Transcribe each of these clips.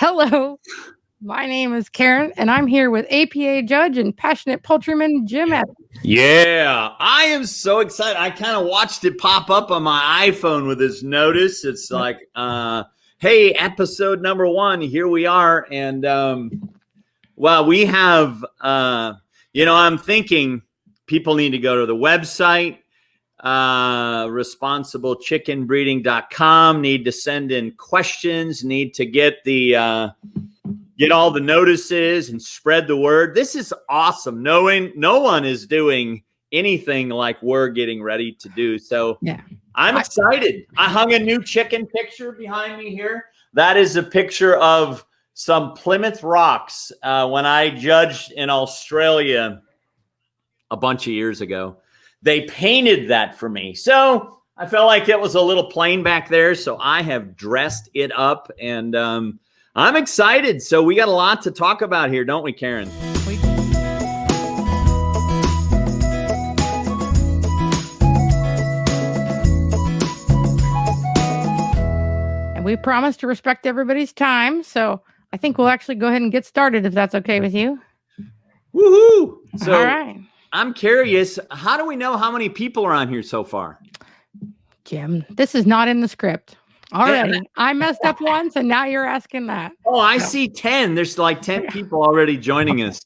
Hello, my name is Karen, and I'm here with APA judge and passionate poultryman Jim Evans. Yeah, I am so excited. I kind of watched it pop up on my iPhone with this notice. It's like, hey, episode number 1, here we are. And, well, we have, I'm thinking people need to go to the website, responsibleChickenBreeding.com, need to send in questions, need to get all the notices and spread the word. This is awesome. Knowing no one is doing anything like we're getting ready to do. So yeah, I'm excited. I hung a new chicken picture behind me here. That is a picture of some Plymouth Rocks when I judged in Australia a bunch of years ago. They painted that for me. So I felt like it was a little plain back there. So I have dressed it up, and I'm excited. So we got a lot to talk about here, don't we, Karen? And we promise to respect everybody's time. So I think we'll actually go ahead and get started, if that's okay with you. Woohoo! So all right. I'm curious, how do we know how many people are on here so far? Jim, this is not in the script. Already. I messed up once, and now you're asking that. Oh, I see 10. There's like 10 people already joining us.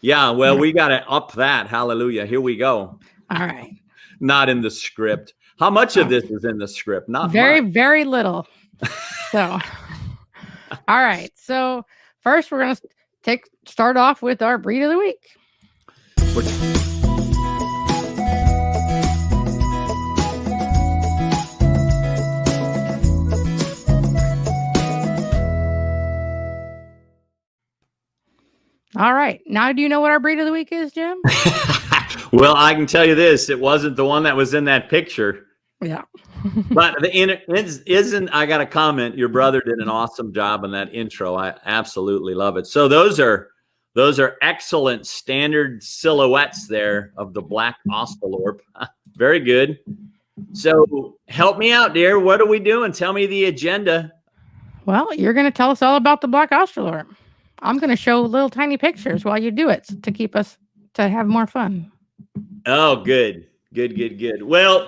Yeah, well, we got to up that. Hallelujah. Here we go. All right. Not in the script. How much of this is in the script? Not very, much. Very little. So, all right. So first, we're going to start off with our breed of the week. All right. Now, do you know what our breed of the week is, Jim? Well, I can tell you this. It wasn't the one that was in that picture. Yeah. But I got a comment. Your brother did an awesome job on that intro. I absolutely love it. So those are excellent standard silhouettes there of the Black Australorp. Very good. So help me out, dear. What are we doing? Tell me the agenda. Well, you're going to tell us all about the Black Australorp. I'm going to show little tiny pictures while you do it to have more fun. Oh, good. Well,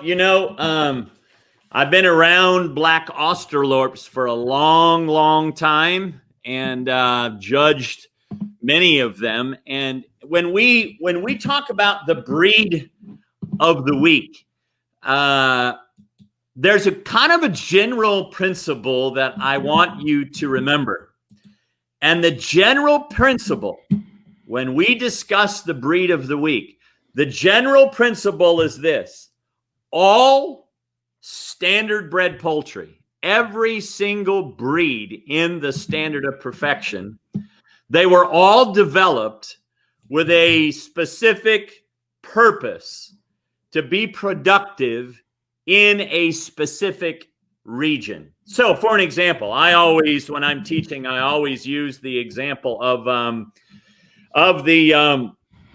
I've been around Black Australorps for a long, long time, and judged many of them. And when we talk about the breed of the week, there's a kind of a general principle that I want you to remember. And the general principle, when we discuss the breed of the week, the general principle is this: all standard bred poultry, every single breed in the standard of perfection, they were all developed with a specific purpose to be productive in a specific region. So for an example, when I'm teaching, I always use the example of the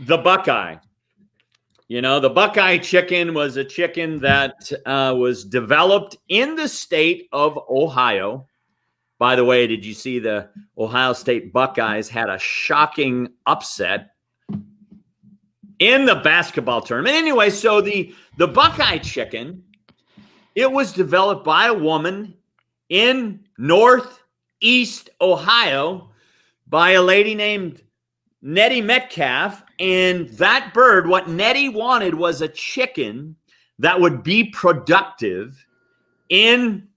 Buckeye. The Buckeye chicken was a chicken that was developed in the state of Ohio. By the way, did you see the Ohio State Buckeyes had a shocking upset in the basketball tournament? Anyway, so the Buckeye chicken, it was developed by a woman in Northeast Ohio by a lady named Nettie Metcalf. And that bird, what Nettie wanted was a chicken that would be productive in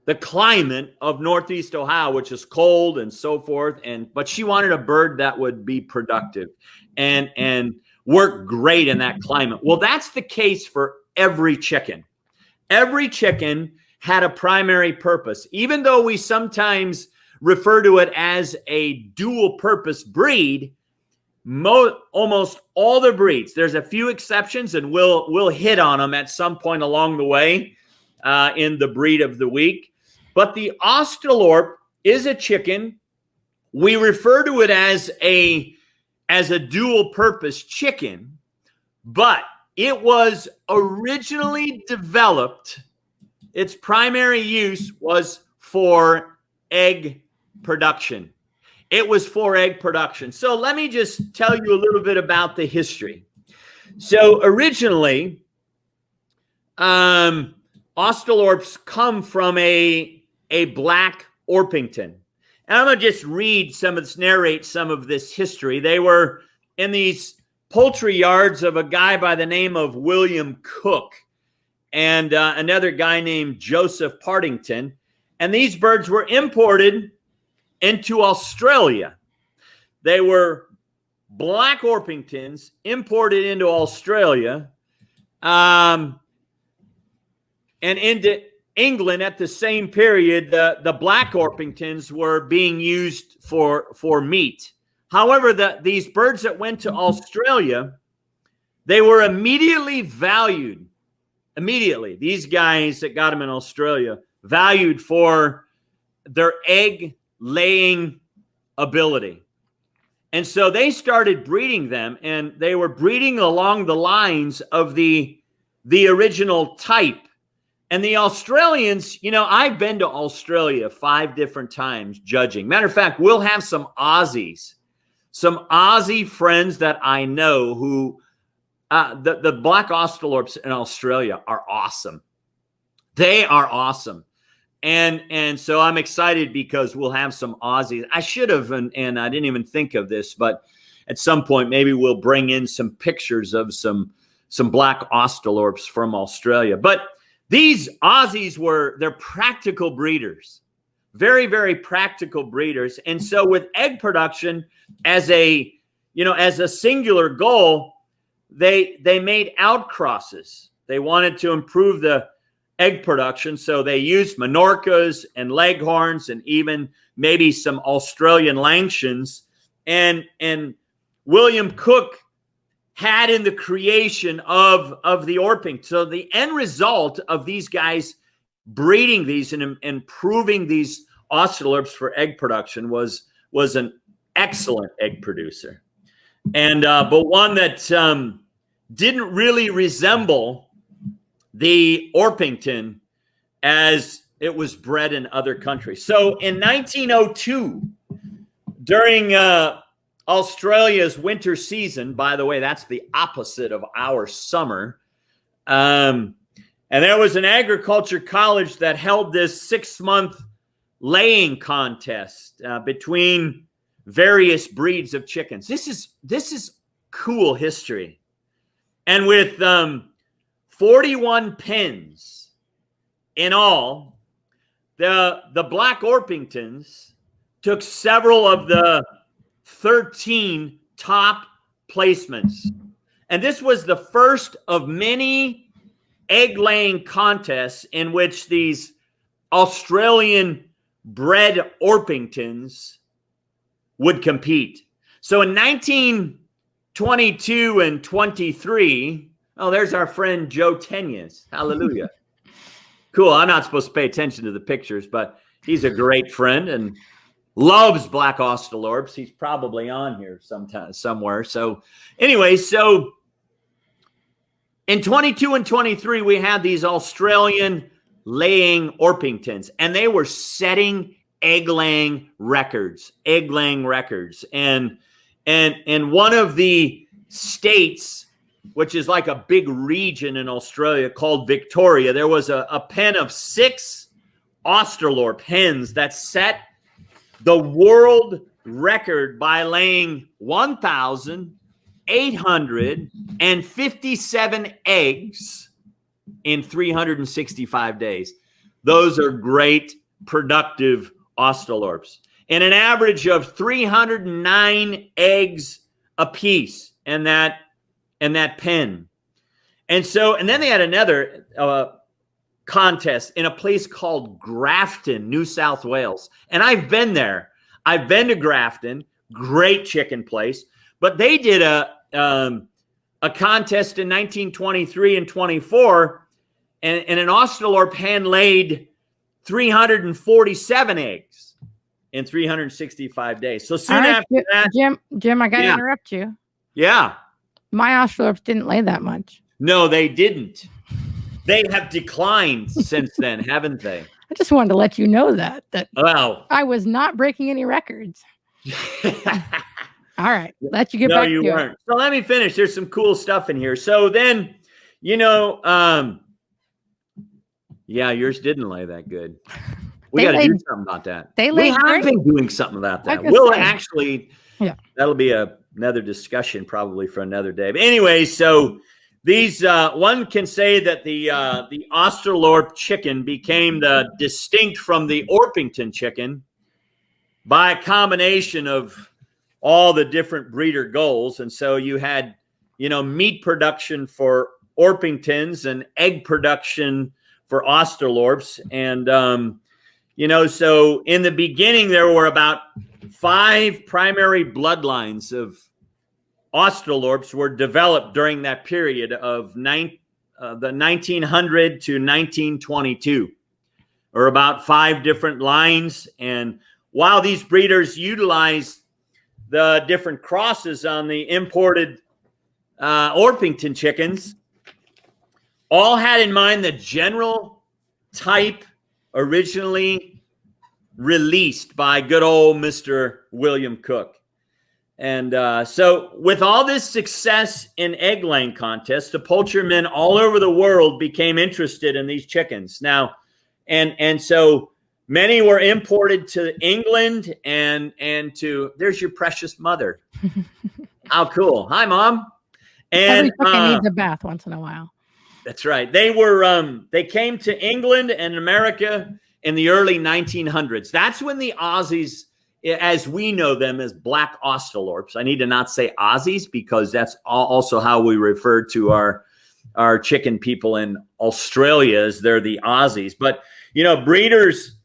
the climate of Northeast Ohio, which is cold and so forth. But she wanted a bird that would be productive and work great in that climate. Well, that's the case for every chicken. Every chicken had a primary purpose, even though we sometimes refer to it as a dual purpose breed. Almost all the breeds, there's a few exceptions, and we'll hit on them at some point along the way in the breed of the week. But the Australorp is a chicken. We refer to it as a dual purpose chicken, but it was originally developed. Its primary use was for egg production. It was for egg production. So let me just tell you a little bit about the history. So originally, Australorps come from a black Orpington. And I'm going to just narrate some of this history. They were in these poultry yards of a guy by the name of William Cook and another guy named Joseph Partington. And these birds were imported into Australia. They were black Orpingtons imported into Australia and into England at the same period. The black Orpingtons were being used for meat. However, these birds that went to Australia, they were immediately valued. Immediately, these guys that got them in Australia valued for their egg laying ability. And so they started breeding them, and they were breeding along the lines of the original type. And the Australians, you know, I've been to Australia 5 different times judging. Matter of fact, we'll have some Aussie friends that I know who, the Black Australorps in Australia are awesome. They are awesome. And so I'm excited because we'll have some Aussies. I should have, and I didn't even think of this, but at some point, maybe we'll bring in some pictures of some Black Australorps from Australia. But these Aussies they're practical breeders, very, very practical breeders. And so with egg production as a singular goal, they made outcrosses. They wanted to improve the egg production. So they used Minorcas and Leghorns and even maybe some Australian Langshans. And William Cook had in the creation of the Orpington. So the end result of these guys breeding these and improving these Australorps for egg production was an excellent egg producer. And but one that didn't really resemble the Orpington as it was bred in other countries. So in 1902, during Australia's winter season, by the way, that's the opposite of our summer. And there was an agriculture college that held this 6-month laying contest between various breeds of chickens. This is cool history. And with 41 pens in all, the Black Orpingtons took several of the 13 top placements. And this was the first of many egg-laying contests in which these Australian bred Orpingtons would compete. So in 1922 and 23, oh, there's our friend Joe Tenyas. Hallelujah. Cool. I'm not supposed to pay attention to the pictures, but he's a great friend and loves Black Australorps. He's probably on here somewhere. So anyway, so in 22 and 23, we had these Australian laying Orpingtons, and they were setting egg-laying records. And one of the states, which is like a big region in Australia called Victoria, there was a pen of 6 Australorp hens that set the world record by laying 1,857 eggs in 365 days. Those are great, productive Australorps. And an average of 309 eggs apiece in that pen. And then they had another contest in a place called Grafton, New South Wales. And I've been there. I've been to Grafton, great chicken place. But they did a contest in 1923 and 24, and an Australorp hen laid 347 eggs in 365 days. So soon after that, Jim, I got to interrupt you. Yeah. My Australorps didn't lay that much. No, they didn't. They have declined since then, haven't they? I just wanted to let you know that Well, I was not breaking any records. All right, let you get no, back you to it. weren't. So let me finish. There's some cool stuff in here. So then, yeah, yours didn't lay that good. We got to do something about that. We have been doing something about that. We'll actually, that'll be another discussion probably for another day. But anyway, so these, one can say that the Australorp chicken became distinct from the Orpington chicken by a combination of all the different breeder goals. And so you had, meat production for Orpingtons and egg production for Australorps. And, so in the beginning, there were about 5 primary bloodlines of Australorps were developed during that period of the 1900 to 1922, or about 5 different lines. And while these breeders utilized the different crosses on the imported Orpington chickens, all had in mind the general type originally released by good old Mr. William Cook. And so with all this success in egg laying contests, the poultrymen all over the world became interested in these chickens. Now, and so many were imported to England and to, there's your precious mother. How cool. Hi, Mom. And every chicken needs a bath once in a while. That's right. They came to England and America in the early 1900s. That's when the Aussies, as we know them as Black Australorps. I need to not say Aussies because that's also how we refer to our chicken people in Australia, as they're the Aussies. But, breeders,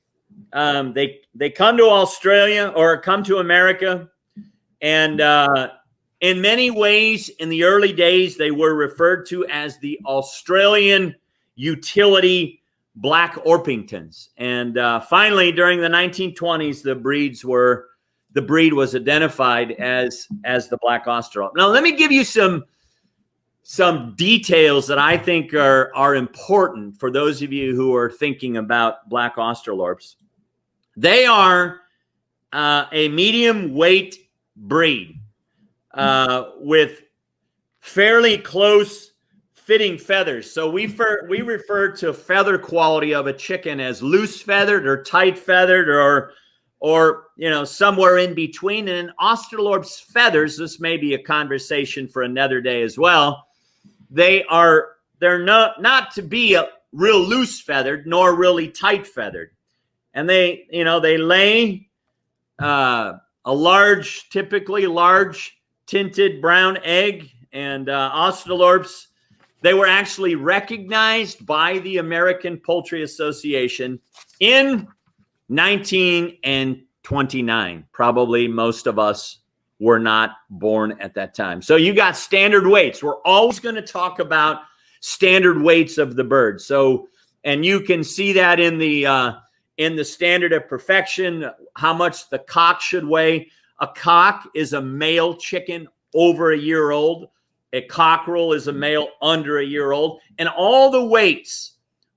they come to Australia or come to America, and in many ways, in the early days, they were referred to as the Australian utility Black Orpingtons. And finally, during the 1920s, the breed was identified as the Black Australorp. Now, let me give you some details that I think are important for those of you who are thinking about Black Australorps. They are a medium weight breed with fairly close fitting feathers. So we refer to feather quality of a chicken as loose feathered or tight feathered or somewhere in between. And in Australorp's feathers, this may be a conversation for another day as well. They're not to be a real loose feathered nor really tight feathered. And they lay typically large tinted brown egg. And Australorps, they were actually recognized by the American Poultry Association in 1929. Probably most of us were not born at that time. So you got standard weights. We're always going to talk about standard weights of the bird. So, and you can see that in the standard of perfection, how much the cock should weigh. A cock is a male chicken over a year old. A cockerel is a male under a year old. And all the weights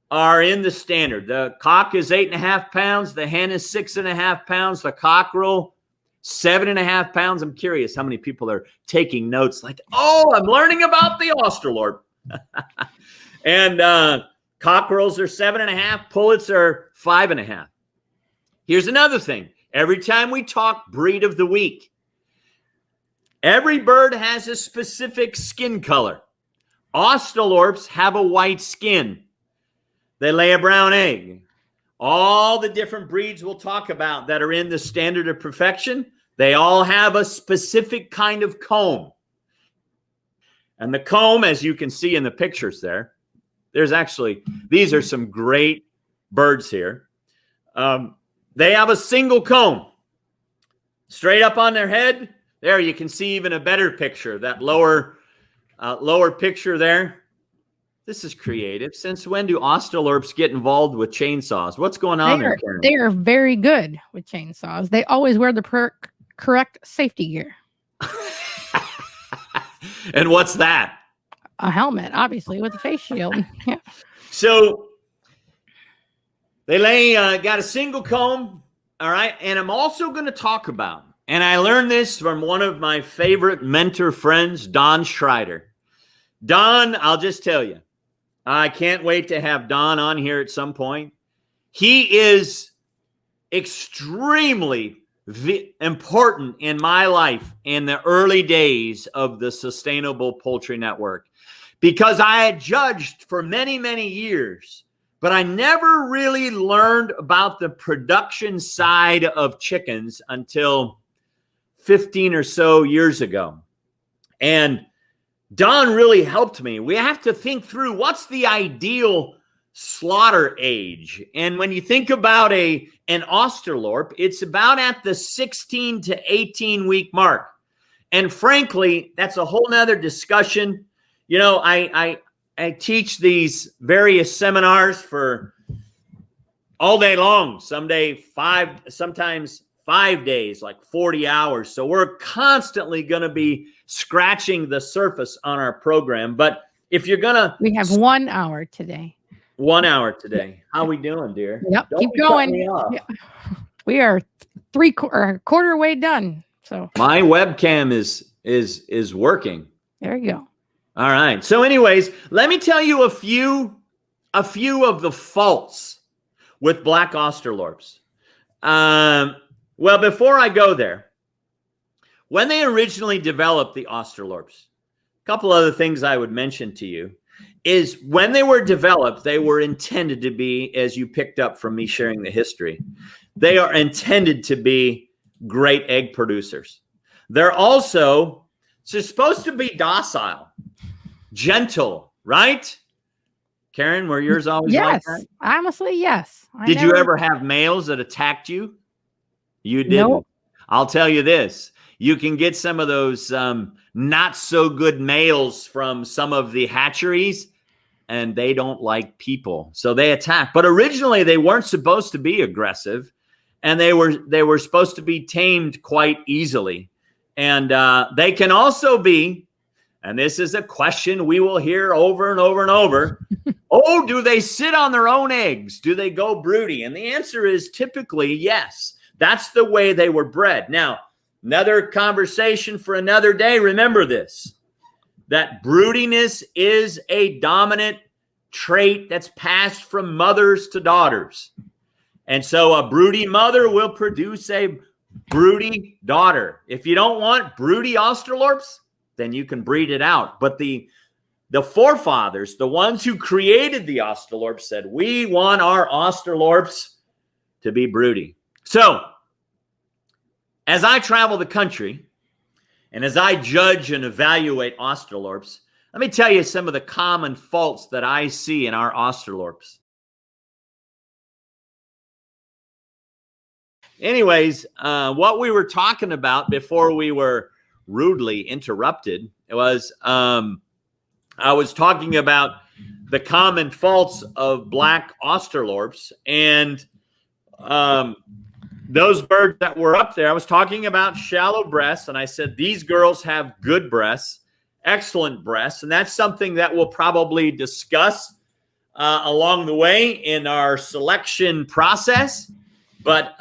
are in the standard. The cock is 8.5 pounds. The hen is 6.5 pounds. The cockerel, 7.5 pounds. I'm curious how many people are taking notes like, oh, I'm learning about the Australorp. And cockerels are 7.5. Pullets are 5.5. Here's another thing. Every time we talk breed of the week, every bird has a specific skin color. Australorps have a white skin. They lay a brown egg. All the different breeds we'll talk about that are in the standard of perfection, they all have a specific kind of comb. And the comb, as you can see in the pictures there, these are some great birds here. They have a single comb straight up on their head. There, you can see even a better picture, that lower picture there. This is creative. Since when do Australorps get involved with chainsaws? What's going on there, Karen? They are very good with chainsaws. They always wear the correct safety gear. And what's that? A helmet, obviously, with a face shield. Yeah. So got a single comb. All right. And I'm also going to talk about, and I learned this from one of my favorite mentor friends, Don Schreider. Don, I'll just tell you, I can't wait to have Don on here at some point. He is extremely important in my life in the early days of the Sustainable Poultry Network, because I had judged for many, many years, but I never really learned about the production side of chickens until 15 or so years ago. And Don really helped me. We have to think through what's the ideal slaughter age. And when you think about an Australorp, it's about at the 16 to 18 week mark. And frankly, that's a whole nother discussion. You know, I teach these various seminars for all day long, sometimes 5 days, like 40 hours. So we're constantly going to be scratching the surface on our program. But if you're going to... We have 1 hour today. 1 hour today. How we doing, dear? Yep, Don't keep going. Yeah. We are a quarter way done. So my webcam is working. There you go. All right. So anyways, let me tell you a few of the faults with Black Australorps. Well, before I go there, when they originally developed the Australorps, a couple other things I would mention to you is when they were developed, they were intended to be, as you picked up from me sharing the history, they are intended to be great egg producers. They're also supposed to be docile, gentle, right? Karen, were yours always like that? Honestly, yes. Did you ever have males that attacked you? You didn't. Nope. I'll tell you this. You can get some of those not so good males from some of the hatcheries, and they don't like people, so they attack. But originally, they weren't supposed to be aggressive, and they were supposed to be tamed quite easily. And they can also be, and this is a question we will hear over and over and over. Oh, do they sit on their own eggs? Do they go broody? And the answer is typically yes. That's the way they were bred. Now, another conversation for another day. Remember this, that broodiness is a dominant trait that's passed from mothers to daughters. And so a broody mother will produce a broody daughter. If you don't want broody Australorps, then you can breed it out. But the forefathers, the ones who created the Australorps, said, we want our Australorps to be broody. So as I travel the country and as I judge and evaluate Australorps, let me tell you some of the common faults that I see in our Australorps. Anyways, what we were talking about before we were rudely interrupted was I was talking about the common faults of Black Australorps, and those birds that were up there, I was talking about shallow breasts, and I said these girls have good breasts, excellent breasts, and that's something that we'll probably discuss along the way in our selection process. But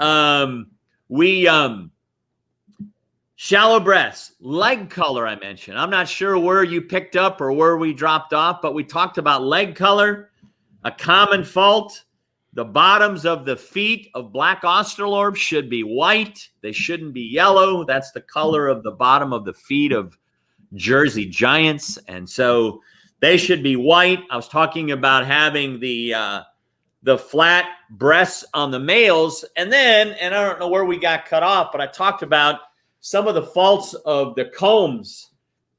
shallow breasts, leg color I mentioned. I'm not sure where you picked up or where we dropped off, but we talked about leg color, a common fault. The bottoms of the feet of Black Australorps should be white. They shouldn't be yellow. That's the color of the bottom of the feet of Jersey Giants. And so they should be white. I was talking about having the flat breasts on the males. And I don't know where we got cut off, but I talked about some of the faults of the combs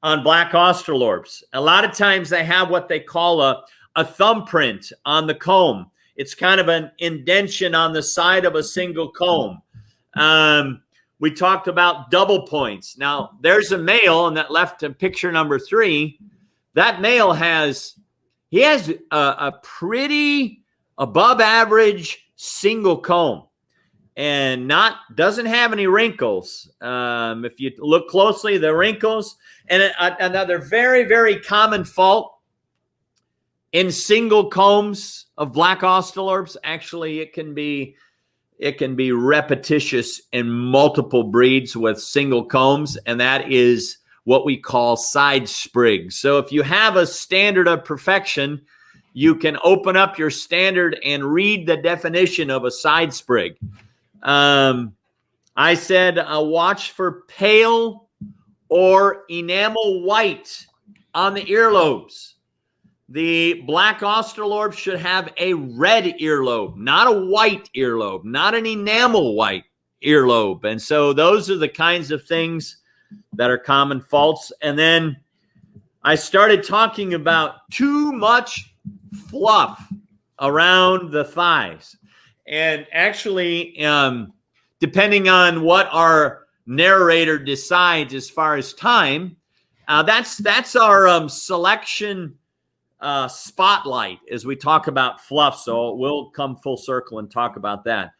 on Black Australorps. A lot of times they have what they call a thumbprint on the comb. It's kind of an indentation on the side of a single comb. We talked about double points. Now, there's a male in that left picture number 3. That male has a pretty above average single comb and doesn't have any wrinkles. If you look closely, the wrinkles. And another very, very common fault in single combs of Black Australorps. Actually, it can be repetitious in multiple breeds with single combs, and that is what we call side sprigs. So if you have a standard of perfection, you can open up your standard and read the definition of a side sprig. I said watch for pale or enamel white on the earlobes. The Black Australorp should have a red earlobe, not a white earlobe, not an enamel white earlobe. And so those are the kinds of things that are common faults. And then I started talking about too much fluff around the thighs. And actually, depending on what our narrator decides as far as time, that's our selection spotlight as we talk about fluff. So we'll come full circle and talk about that.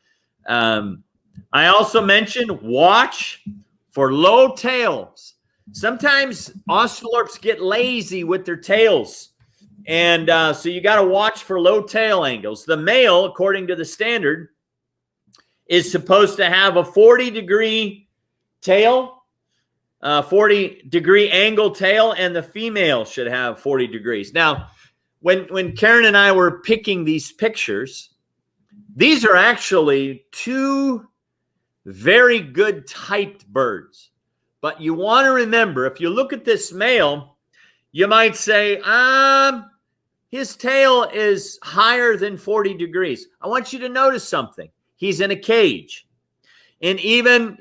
I also mentioned watch for low tails. Sometimes Australorps get lazy with their tails. And so you got to watch for low tail angles. The male, according to the standard, is supposed to have a 40-degree tail, 40-degree angle tail, and the female should have 40 degrees. Now, when Karen and I were picking these pictures, these are actually two very good typed birds. But you want to remember, if you look at this male, you might say, his tail is higher than 40 degrees. I want you to notice something. He's in a cage. And even,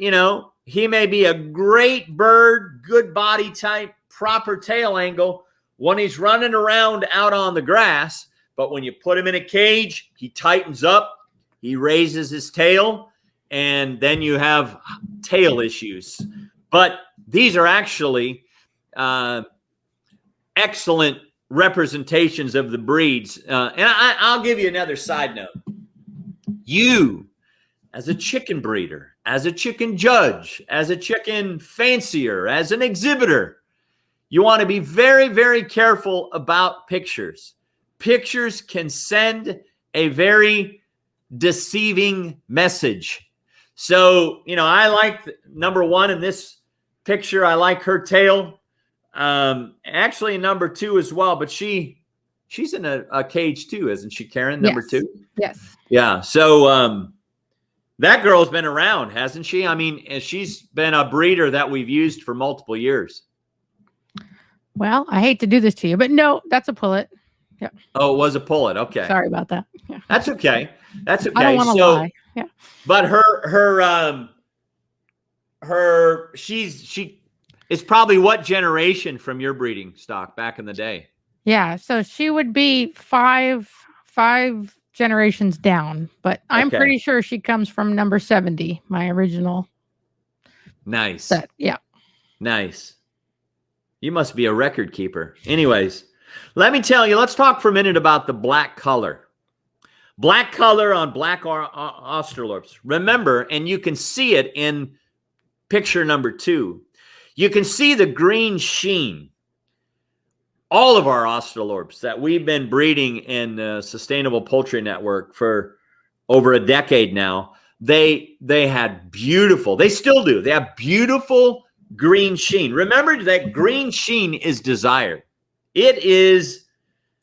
he may be a great bird, good body type, proper tail angle when he's running around out on the grass. But when you put him in a cage, he tightens up, he raises his tail, and then you have tail issues. But these are actually excellent representations of the breeds. And I'll give you another side note. You, as a chicken breeder, as a chicken judge, as a chicken fancier, as an exhibitor, you want to be very, very careful about pictures. Pictures can send a very deceiving message. So, I like number one in this picture. I like her tail. Actually, number two as well, but she's in a cage too, isn't she, Karen? Number two? Yes. Yeah. So that girl's been around, hasn't she? I mean, she's been a breeder that we've used for multiple years. Well, I hate to do this to you, but no, that's a pullet. Yeah. Oh, it was a pullet. Okay. Sorry about that. Yeah. That's okay. That's okay. I don't want to lie. Yeah. But she is probably what generation from your breeding stock back in the day? Yeah. So she would be five generations down, but I'm pretty sure she comes from number 70, my original. Nice. Set. Yeah. Nice. You must be a record keeper. Anyways, let me tell you, let's talk for a minute about the black color. Black color on Black Australorps. Remember, and you can see it in picture number 2. You can see the green sheen. All of our Australorps that we've been breeding in the Sustainable Poultry Network for over a decade now, they had beautiful, they still do, they have beautiful green sheen. Remember that green sheen is desired. It is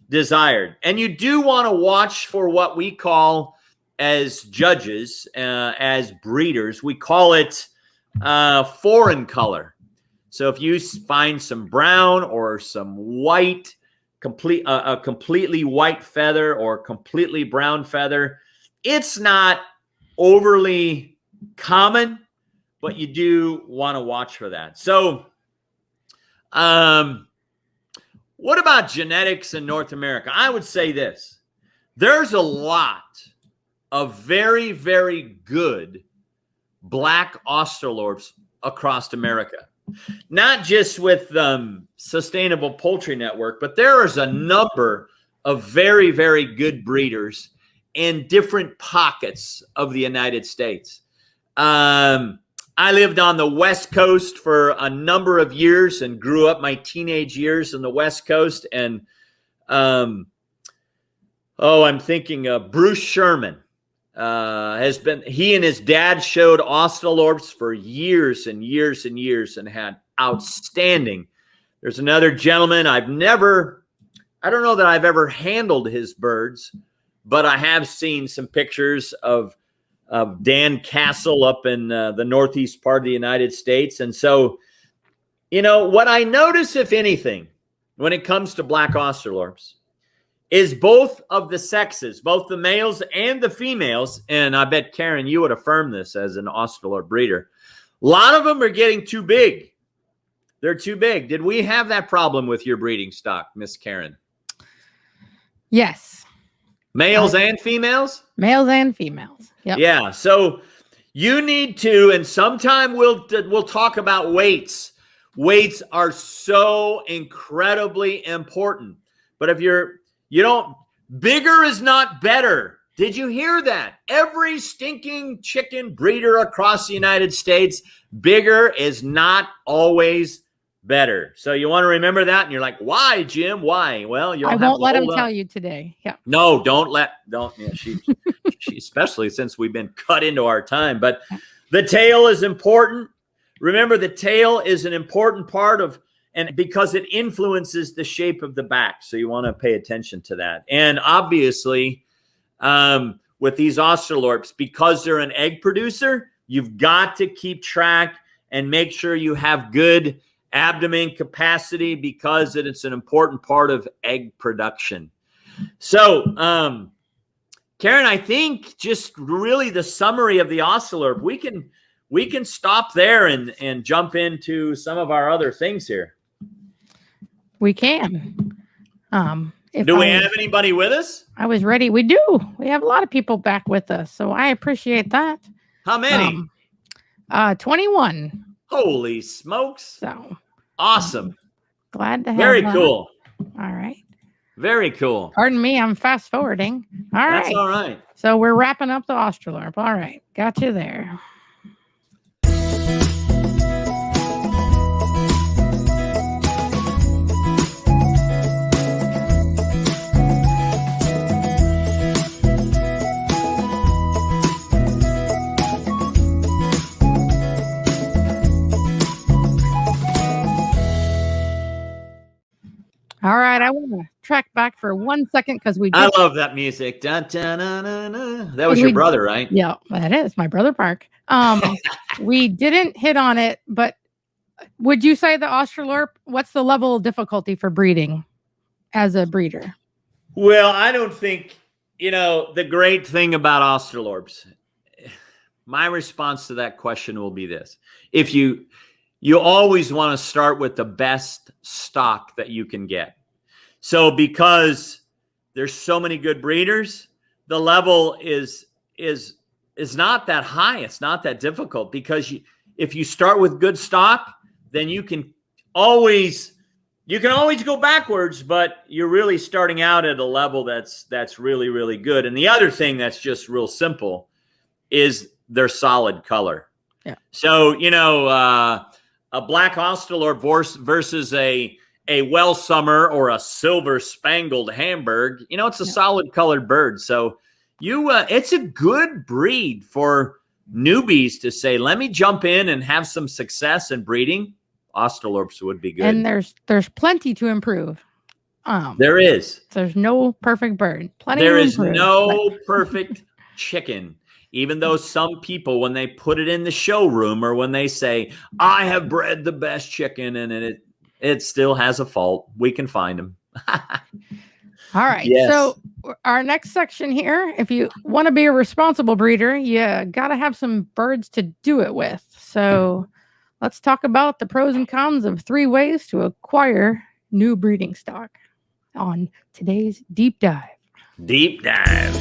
desired. And you do want to watch for what we call, as judges, as breeders, we call it foreign color. So if you find some brown or some white, a completely white feather or completely brown feather, it's not overly common, but you do want to watch for that. So what about genetics in North America? I would say this. There's a lot of very, very good Black Australorps across America. Not just with Sustainable Poultry Network, but there is a number of very, very good breeders in different pockets of the United States. I lived on the West Coast for a number of years and grew up my teenage years on the West Coast. And Oh, I'm thinking Bruce Sherman. He and his dad showed Australorps for years and years and years and had outstanding. There's another gentleman I don't know that I've ever handled his birds, but I have seen some pictures of Dan Castle up in the northeast part of the United States. And so, what I notice, if anything, when it comes to Black Australorps, is both of the sexes, both the males and the females, and I bet, Karen, you would affirm this as an Australorp breeder, a lot of them are getting too big. They're too big. Did we have that problem with your breeding stock, Miss Karen? Yes. Males and females? Males and females. Yep. Yeah, so you need to, and sometime we'll talk about weights. Weights are so incredibly important. But if bigger is not better. Did you hear that? Every stinking chicken breeder across the United States, bigger is not always better. So you want to remember that. And you're like, why, Jim? Why? Well, I won't let him tell you today. Yeah. No, don't. Yeah, she especially since we've been cut into our time. But the tail is important. Remember, the tail is an important part of, and because it influences the shape of the back. So you want to pay attention to that. And obviously, with these Australorps, because they're an egg producer, you've got to keep track and make sure you have good abdomen capacity because it's an important part of egg production. So, Karen, I think just really the summary of the Australorp, we can stop there and jump into some of our other things here. We can. Do we have anybody with us? I was ready. We do. We have a lot of people back with us, so I appreciate that. How many? 21. Holy smokes. So awesome. Glad to have Very cool. All right. Very cool. Pardon me, I'm fast forwarding. All right. That's all right. So we're wrapping up the Australorp. All right. Got you there. All right, I want to track back for 1 second because I love that music. Dun, dun, dun, dun, dun. That was your brother, right? Yeah, that is my brother Park. We didn't hit on it, but would you say the Australorp, what's the level of difficulty for breeding as a breeder? Well, I don't think, the great thing about Australorps, my response to that question will be this. If you always want to start with the best stock that you can get. So because there's so many good breeders, the level is not that high. It's not that difficult because if you start with good stock, then you can always go backwards, but you're really starting out at a level that's really, really good. And the other thing that's just real simple is their solid color. Yeah. So, a Black Australorp versus a Welsummer or a silver spangled Hamburg, it's a solid colored bird. So it's a good breed for newbies to say, let me jump in and have some success in breeding. Australorps would be good. And there's plenty to improve. There is. There's no perfect bird. There is no perfect chicken. Even though some people, when they put it in the showroom or when they say, I have bred the best chicken, and it still has a fault. We can find them. All right. Yes. So our next section here, if you want to be a responsible breeder, you got to have some birds to do it with. So let's talk about the pros and cons of 3 ways to acquire new breeding stock on today's Deep Dive. Deep Dive.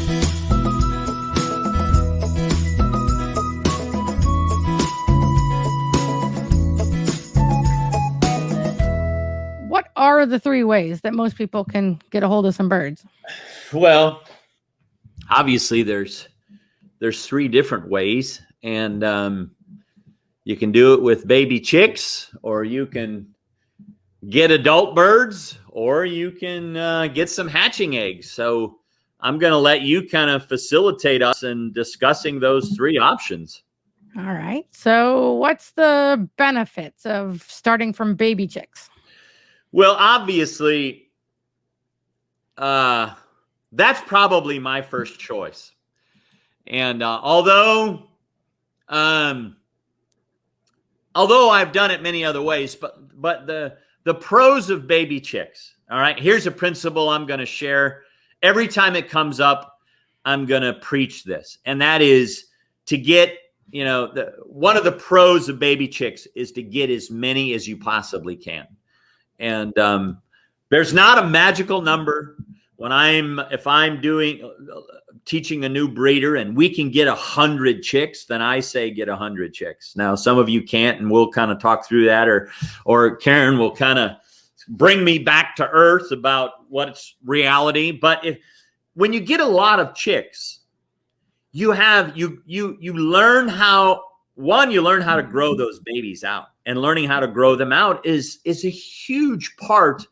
What are the 3 ways that most people can get a hold of some birds? Well, obviously there's 3 different ways, and you can do it with baby chicks, or you can get adult birds, or you can get some hatching eggs. So I'm going to let you kind of facilitate us in discussing those three options. All right. So what's the benefits of starting from baby chicks? Well, obviously, that's probably my first choice. And although I've done it many other ways, but the pros of baby chicks. All right, here's a principle I'm going to share. Every time it comes up, I'm going to preach this, and that is to get, one of the pros of baby chicks is to get as many as you possibly can. And there's not a magical number. If I'm teaching a new breeder and we can get 100 chicks, then I say get 100 chicks. Now, some of you can't, and we'll kind of talk through that, or Karen will kind of bring me back to earth about what's reality. But when you get a lot of chicks, you learn how to grow those babies out, and learning how to grow them out is a huge part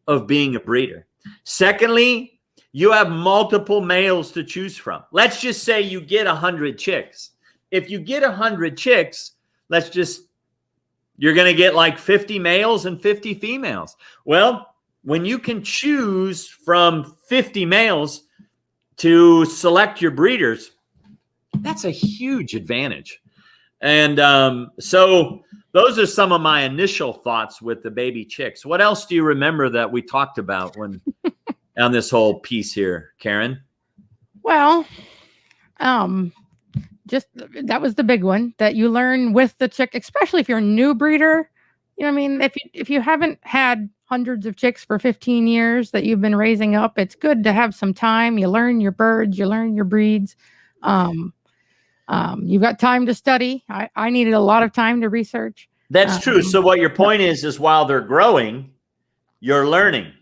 of being a breeder. Secondly, you have multiple males to choose from. Let's just say you get 100 chicks. If you get 100 chicks, you're going to get like 50 males and 50 females. Well, when you can choose from 50 males to select your breeders, that's a huge advantage. And so those are some of my initial thoughts with the baby chicks. What else do you remember that we talked about on this whole piece here, Karen? Well, just that was the big one that you learn with the chick, especially if you're a new breeder. If you haven't had hundreds of chicks for 15 years that you've been raising up, it's good to have some time. You learn your birds, you learn your breeds. You've got time to study. I needed a lot of time to research. That's true. So what your point is while they're growing, you're learning.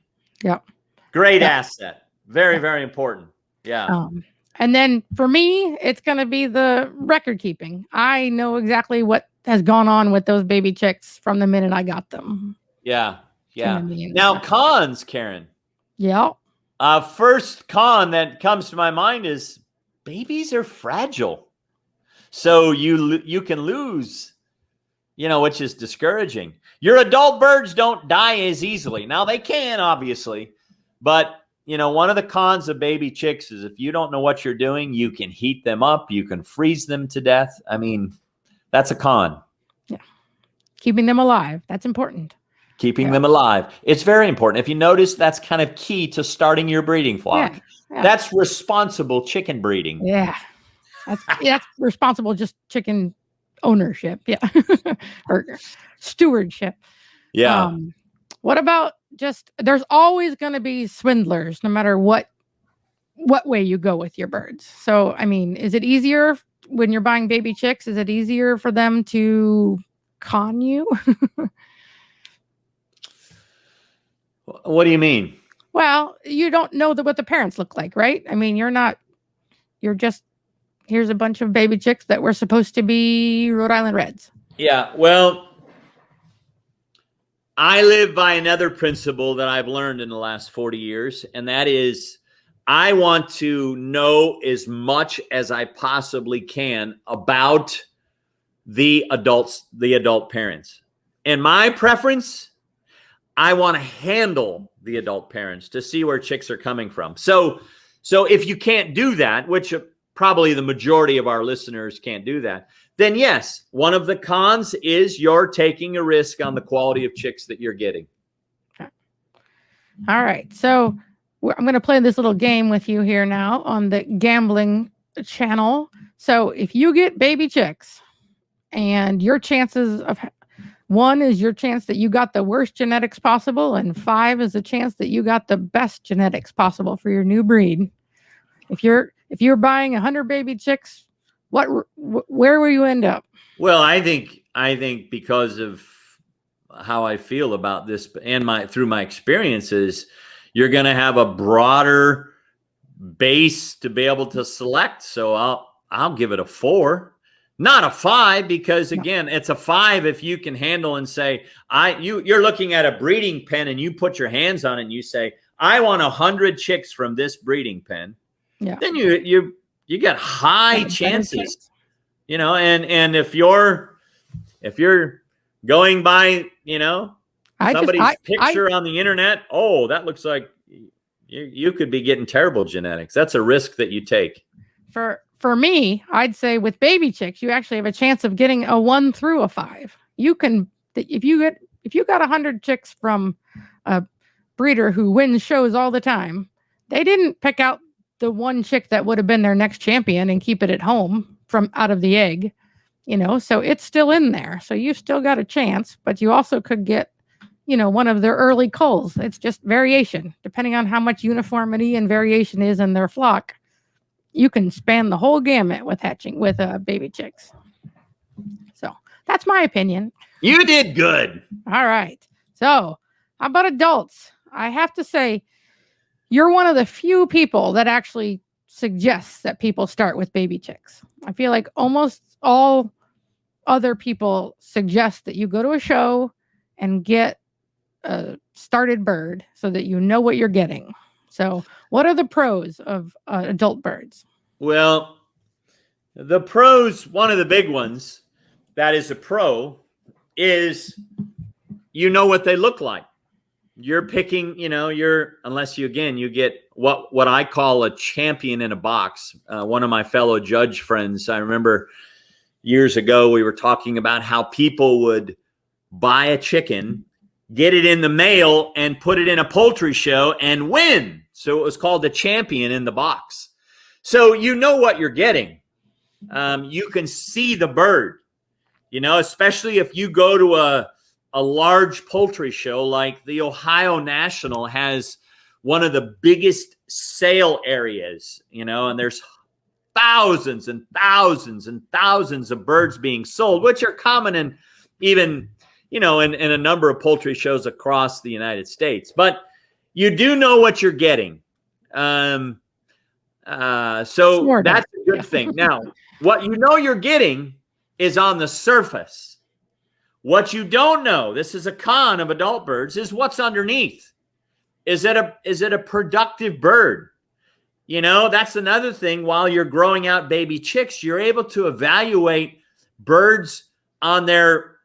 Yep. Great asset. Very, very important. Yeah. And then for me, it's going to be the record keeping. I know exactly what has gone on with those baby chicks from the minute I got them. Yeah. Yeah. Now, cons, Karen. Yeah. First con that comes to my mind is babies are fragile. So you can lose, which is discouraging. Your adult birds don't die as easily. Now, they can, obviously, but one of the cons of baby chicks is if you don't know what you're doing, you can heat them up. You can freeze them to death. I mean, that's a con. Yeah. Keeping them alive. That's important. Keeping them alive. It's very important. If you notice, that's kind of key to starting your breeding flock. Yeah. That's responsible chicken breeding. Yeah. That's responsible just chicken ownership. Yeah. Or stewardship. Yeah. What about there's always going to be swindlers no matter what way you go with your birds. So, is it easier when you're buying baby chicks? Is it easier for them to con you? What do you mean? Well, you don't know what the parents look like, right? You're just, here's a bunch of baby chicks that were supposed to be Rhode Island Reds. Yeah. Well, I live by another principle that I've learned in the last 40 years, and that is I want to know as much as I possibly can about the adult parents. And my preference, I want to handle the adult parents to see where chicks are coming from. So if you can't do that, which probably the majority of our listeners can't do that, then yes, one of the cons is you're taking a risk on the quality of chicks that you're getting. Okay. All right. So I'm going to play this little game with you here now on the gambling channel. So if you get baby chicks and your chances of 1 is your chance that you got the worst genetics possible, and 5 is the chance that you got the best genetics possible for your new breed. If you're buying 100 baby chicks, where will you end up? Well, I think because of how I feel about this and through my experiences, you're going to have a broader base to be able to select. So I'll give it a 4. Not a 5, because again, it's a 5 if you can handle and say, you're looking at a breeding pen and you put your hands on it and you say, I want 100 chicks from this breeding pen. Yeah. then you get high Better chances, chance. you know, and if you're going by, you know, somebody's picture on the internet, oh, that looks like you could be getting terrible genetics. That's a risk that you take. For me, I'd say with baby chicks, you actually have a chance of getting a 1 through a 5. You can, if you got 100 chicks from a breeder who wins shows all the time, they didn't pick out the one chick that would have been their next champion and keep it at home from out of the egg, you know, so it's still in there. So you still got a chance, but you also could get, you know, one of their early culls. It's just variation, depending on how much uniformity and variation is in their flock. You can span the whole gamut with hatching with baby chicks. So that's my opinion. You did good. All right. So how about adults? I have to say, you're one of the few people that actually suggests that people start with baby chicks. I feel like almost all other people suggest that you go to a show and get a started bird so that you know what you're getting. So what are the pros of adult birds? Well, the pros, one of the big ones that is a pro is you know what they look like. You're picking, you know, unless you get what I call a champion in a box. One of my fellow judge friends, I remember years ago, we were talking about how people would buy a chicken, get it in the mail, and put it in a poultry show and win. So it was called the champion in the box. So you know what you're getting. You can see the bird, you know, especially if you go to a large poultry show like the Ohio National has one of the biggest sale areas, you know, and there's thousands and thousands and thousands of birds being sold, which are common in even, you know, in a number of poultry shows across the United States. But you do know what you're getting. So that's a good thing. Now, what you know you're getting is on the surface. What you don't know, this is a con of adult birds, is what's underneath. Is it a productive bird? You know, that's another thing. While you're growing out baby chicks, you're able to evaluate birds on their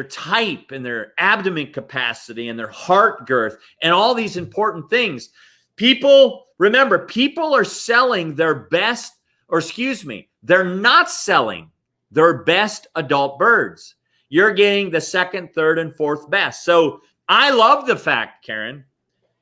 type and their abdomen capacity and their heart girth and all these important things. Remember, people are selling their best, they're not selling their best adult birds. You're getting the second, third, and fourth best. So I love the fact, Karen,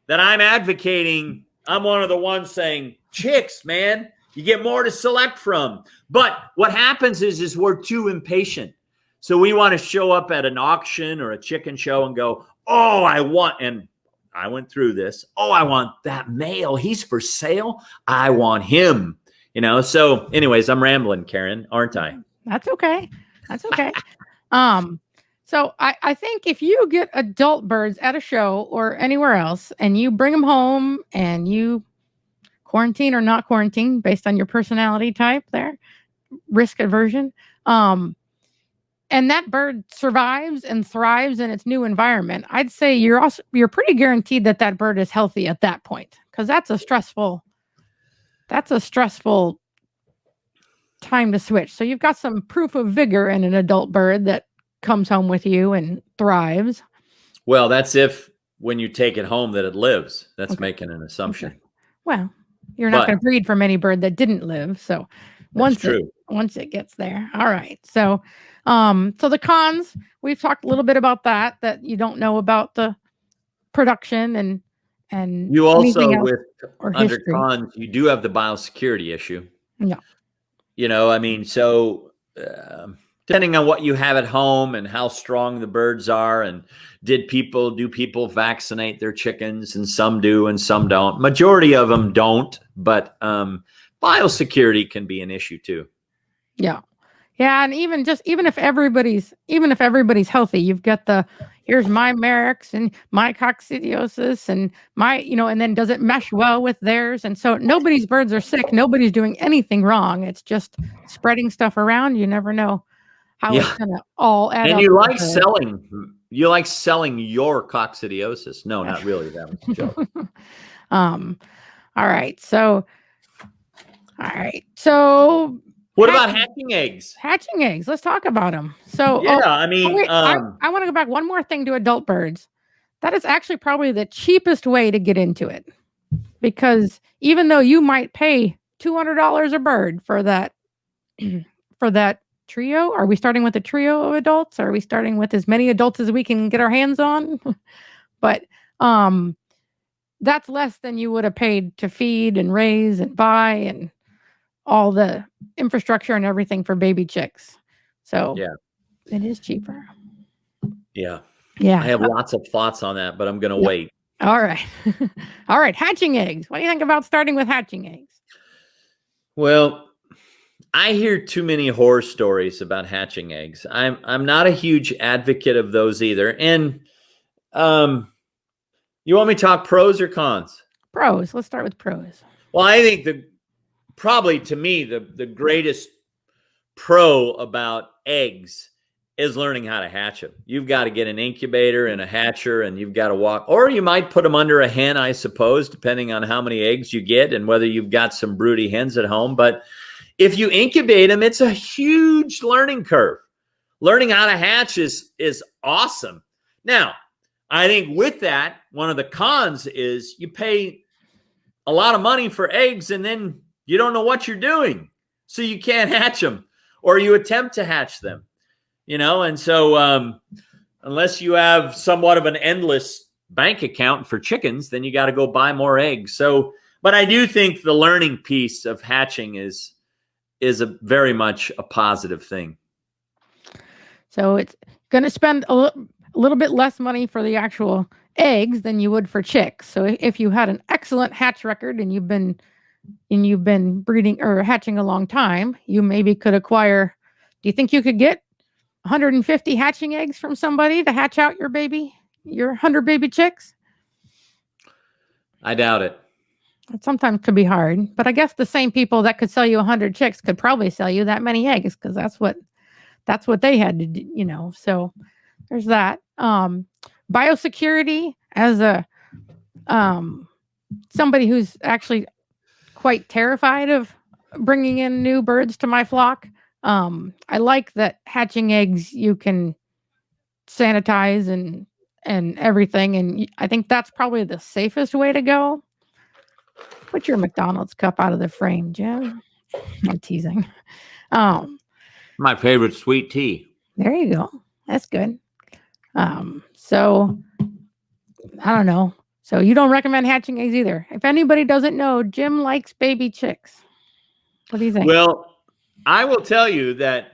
that I'm one of the ones saying, chicks, man, you get more to select from. But what happens is we're too impatient. So we want to show up at an auction or a chicken show and go, oh, I went through this. Oh, I want that male. He's for sale. I want him. You know, so anyways, I'm rambling, Karen, aren't I? That's okay. That's okay. So I think if you get adult birds at a show or anywhere else and you bring them home and you quarantine or not quarantine based on your personality type there, risk aversion, and that bird survives and thrives in its new environment, I'd say you're pretty guaranteed that bird is healthy at that point, because that's a stressful time to switch. So you've got some proof of vigor in an adult bird that comes home with you and thrives. Well, that's if when you take it home that it lives. That's making an assumption. Okay. Well, you're not going to breed from any bird that didn't live. So once it gets there. All right. So the cons, we've talked a little bit about that you don't know about the production and you also with under cons, you do have the biosecurity issue. Yeah. You know, I mean, so depending on what you have at home and how strong the birds are, and do people vaccinate their chickens? And some do and some don't. Majority of them don't, but biosecurity can be an issue too. Yeah. Yeah, and even if everybody's healthy, you've got here's my Merrick's and my coccidiosis and my, you know, and then does it mesh well with theirs? And so nobody's birds are sick. Nobody's doing anything wrong. It's just spreading stuff around. You never know how it's going to all add up. And you like selling your coccidiosis. No, not really. That was a joke. All right. So All right. So What about hatching eggs? Hatching eggs. Let's talk about them. So Yeah, I mean, wait, I want to go back one more thing to adult birds. That is actually probably the cheapest way to get into it, because even though you might pay $200 a bird for that for that trio, are we starting with a trio of adults? Are we starting with as many adults as we can get our hands on? But that's less than you would have paid to feed and raise and buy and all the infrastructure and everything for baby chicks. So yeah, it is cheaper. yeah. Yeah. I have lots of thoughts on that, but I'm going to wait. All right. All right. Hatching eggs. What do you think about starting with hatching eggs? Well, I hear too many horror stories about hatching eggs. I'm not a huge advocate of those either. And you want me to talk pros or cons? Pros. Let's start with pros. Well, I think probably to me the greatest pro about eggs is learning how to hatch them. You've got to get an incubator and a hatcher, and you've got to walk, or you might put them under a hen, I suppose, depending on how many eggs you get and whether you've got some broody hens at home. But if you incubate them, it's a huge learning curve. Learning how to hatch is awesome. Now, I think with that, one of the cons is you pay a lot of money for eggs and then you don't know what you're doing. So you can't hatch them, or you attempt to hatch them, and so unless you have somewhat of an endless bank account for chickens, then you got to go buy more eggs. So, but I do think the learning piece of hatching is a very much a positive thing. So it's going to spend a little bit less money for the actual eggs than you would for chicks. So if you had an excellent hatch record and you've been breeding or hatching a long time, you maybe could acquire. Do you think you could get 150 hatching eggs from somebody to hatch out your 100 baby chicks? I doubt it. It sometimes could be hard, but I guess the same people that could sell you 100 chicks could probably sell you that many eggs, because that's what they had to do, So there's that. Biosecurity, as a somebody who's actually quite terrified of bringing in new birds to my flock. I like that hatching eggs you can sanitize and everything, and I think that's probably the safest way to go. Put your McDonald's cup out of the frame, Jim. I'm teasing. My favorite sweet tea. There you go. That's good. So I don't know. So you don't recommend hatching eggs either. If anybody doesn't know, Jim likes baby chicks. What do you think? Well, I will tell you that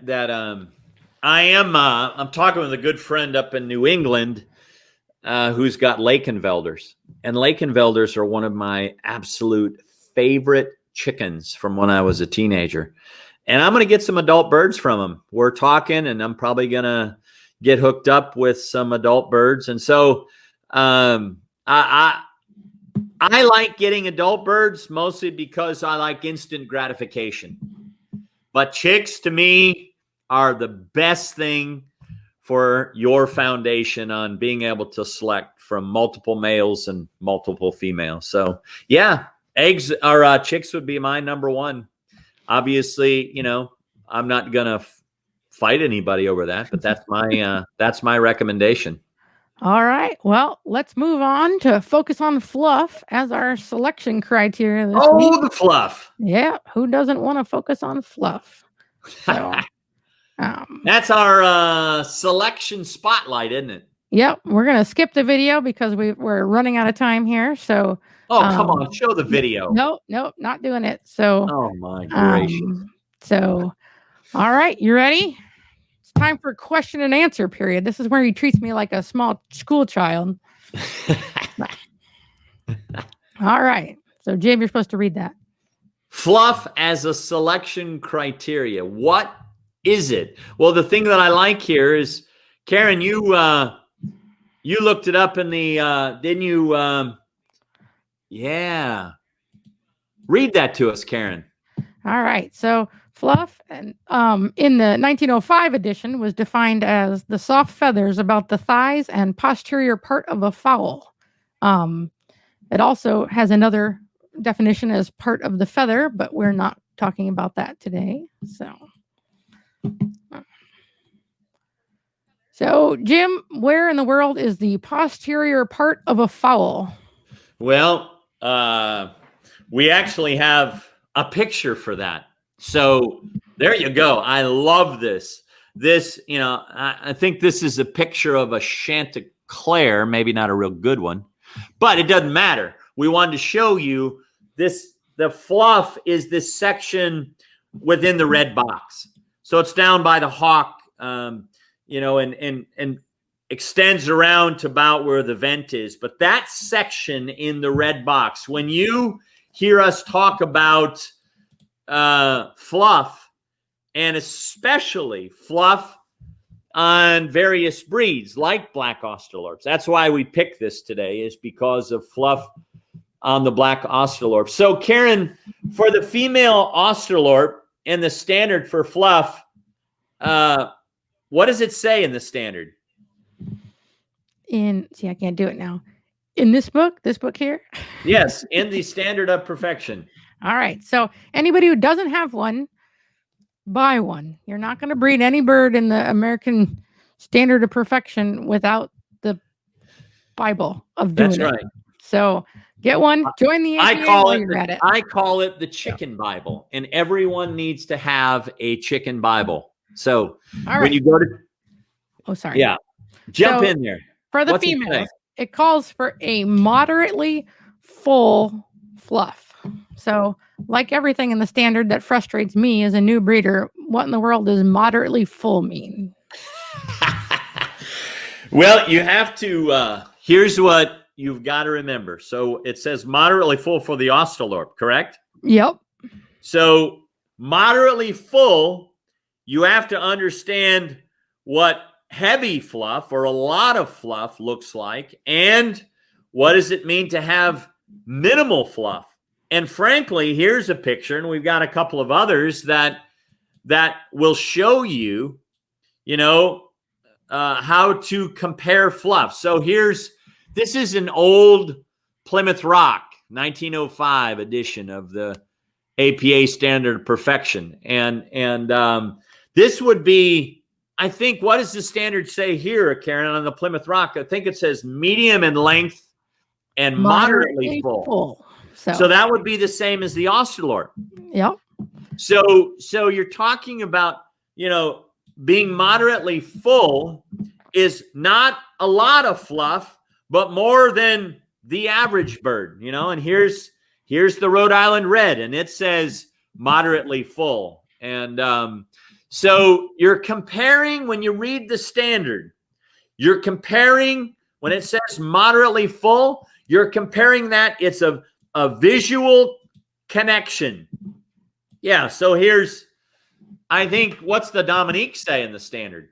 I'm talking with a good friend up in New England who's got Leghorns. And Leghorns are one of my absolute favorite chickens from when I was a teenager. And I'm going to get some adult birds from them. We're talking, and I'm probably going to get hooked up with some adult birds. And so I like getting adult birds mostly because I like instant gratification. But chicks, to me, are the best thing for your foundation on being able to select from multiple males and multiple females. So, yeah, eggs or chicks would be my number one. Obviously, I'm not going to fight anybody over that, but that's my recommendation. All right. Well, let's move on to focus on fluff as our selection criteria this week. The fluff. Yeah. Who doesn't want to focus on fluff? So, that's our selection spotlight, isn't it? Yep. We're going to skip the video because we're running out of time here. So, come on, show the video. No, not doing it. So, oh my gracious. So, all right. You ready? It's time for question and answer period. This is where he treats me like a small school child. All right. So, Jim, you're supposed to read that. Fluff as a selection criteria. What is it? Well, the thing that I like here is, Karen, you looked it up in the, didn't you? Yeah. Read that to us, Karen. All right. So fluff and in the 1905 edition was defined as the soft feathers about the thighs and posterior part of a fowl. It also has another definition as part of the feather, but we're not talking about that today. So, Jim, where in the world is the posterior part of a fowl? Well, we actually have a picture for that. So there you go. I love this. This, I think this is a picture of a Chanticleer, maybe not a real good one, but it doesn't matter. We wanted to show you this. The fluff is this section within the red box. So it's down by the hawk, and extends around to about where the vent is. But that section in the red box, when you hear us talk about fluff, and especially fluff on various breeds like Black Australorps. That's why we picked this today, is because of fluff on the Black Australorp. So, Karen, for the female Australorp and the standard for fluff, what does it say in the standard? I can't do it now. In this book here? Yes, in the standard of perfection. All right. So anybody who doesn't have one, buy one. You're not going to breed any bird in the American standard of perfection without the Bible of doing it. That's right. So get one, join the APA while you're at it. I call it the chicken Bible, and everyone needs to have a chicken Bible. So when you go to... Oh, sorry. Yeah. Jump in there. For the females, it calls for a moderately full fluff. So, like everything in the standard that frustrates me as a new breeder, what in the world does moderately full mean? Well, you have to, here's what you've got to remember. So it says moderately full for the Australorp, correct? Yep. So moderately full, you have to understand what heavy fluff or a lot of fluff looks like, and what does it mean to have minimal fluff. And frankly, here's a picture, and we've got a couple of others that will show you, how to compare fluff. So this is an old Plymouth Rock 1905 edition of the APA Standard of Perfection, and this would be, I think, what does the standard say here, Karen, on the Plymouth Rock? I think it says medium in length and moderately full. So that would be the same as the Australorp. Yep. So you're talking about, being moderately full is not a lot of fluff, but more than the average bird, and here's the Rhode Island Red, and it says moderately full. And so you're comparing, when you read the standard, you're comparing, when it says moderately full, you're comparing that. It's a visual connection. Yeah. So I think, what's the Dominique say in the standard?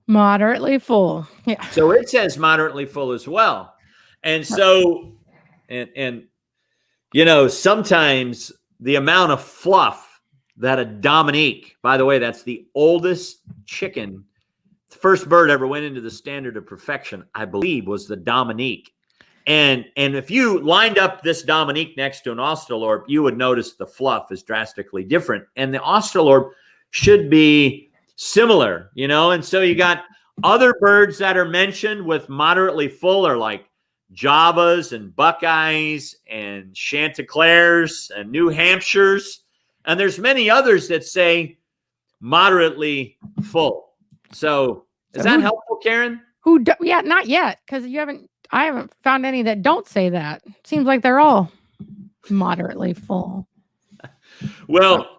Moderately full. Yeah. So it says moderately full as well. And so, sometimes the amount of fluff that a Dominique, by the way, that's the oldest chicken, the first bird ever went into the standard of perfection, I believe, was the Dominique. And if you lined up this Dominique next to an Australorp, you would notice the fluff is drastically different. And the Australorp should be similar, And so you got other birds that are mentioned with moderately full are like Javas and Buckeyes and Chanticleers and New Hampshires. And there's many others that say moderately full. So is that helpful, Karen? Yeah, not yet, because I haven't found any that don't say that. Seems like they're all moderately full. Well,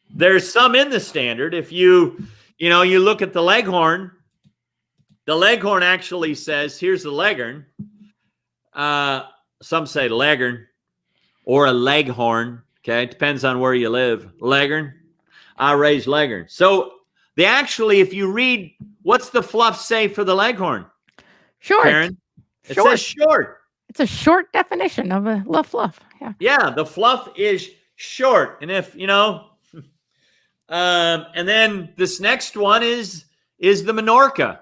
there's some in the standard. If you look at the Leghorn actually says, here's the Leghorn. Some say Leghorn or a Leghorn. Okay. It depends on where you live. Leghorn. I raise Leghorn. So they actually, if you read, what's the fluff say for the Leghorn? Short. Karen? It says short. It's a short definition of a fluff. Yeah. Yeah. The fluff is short. And if, and then this next one is the Minorca.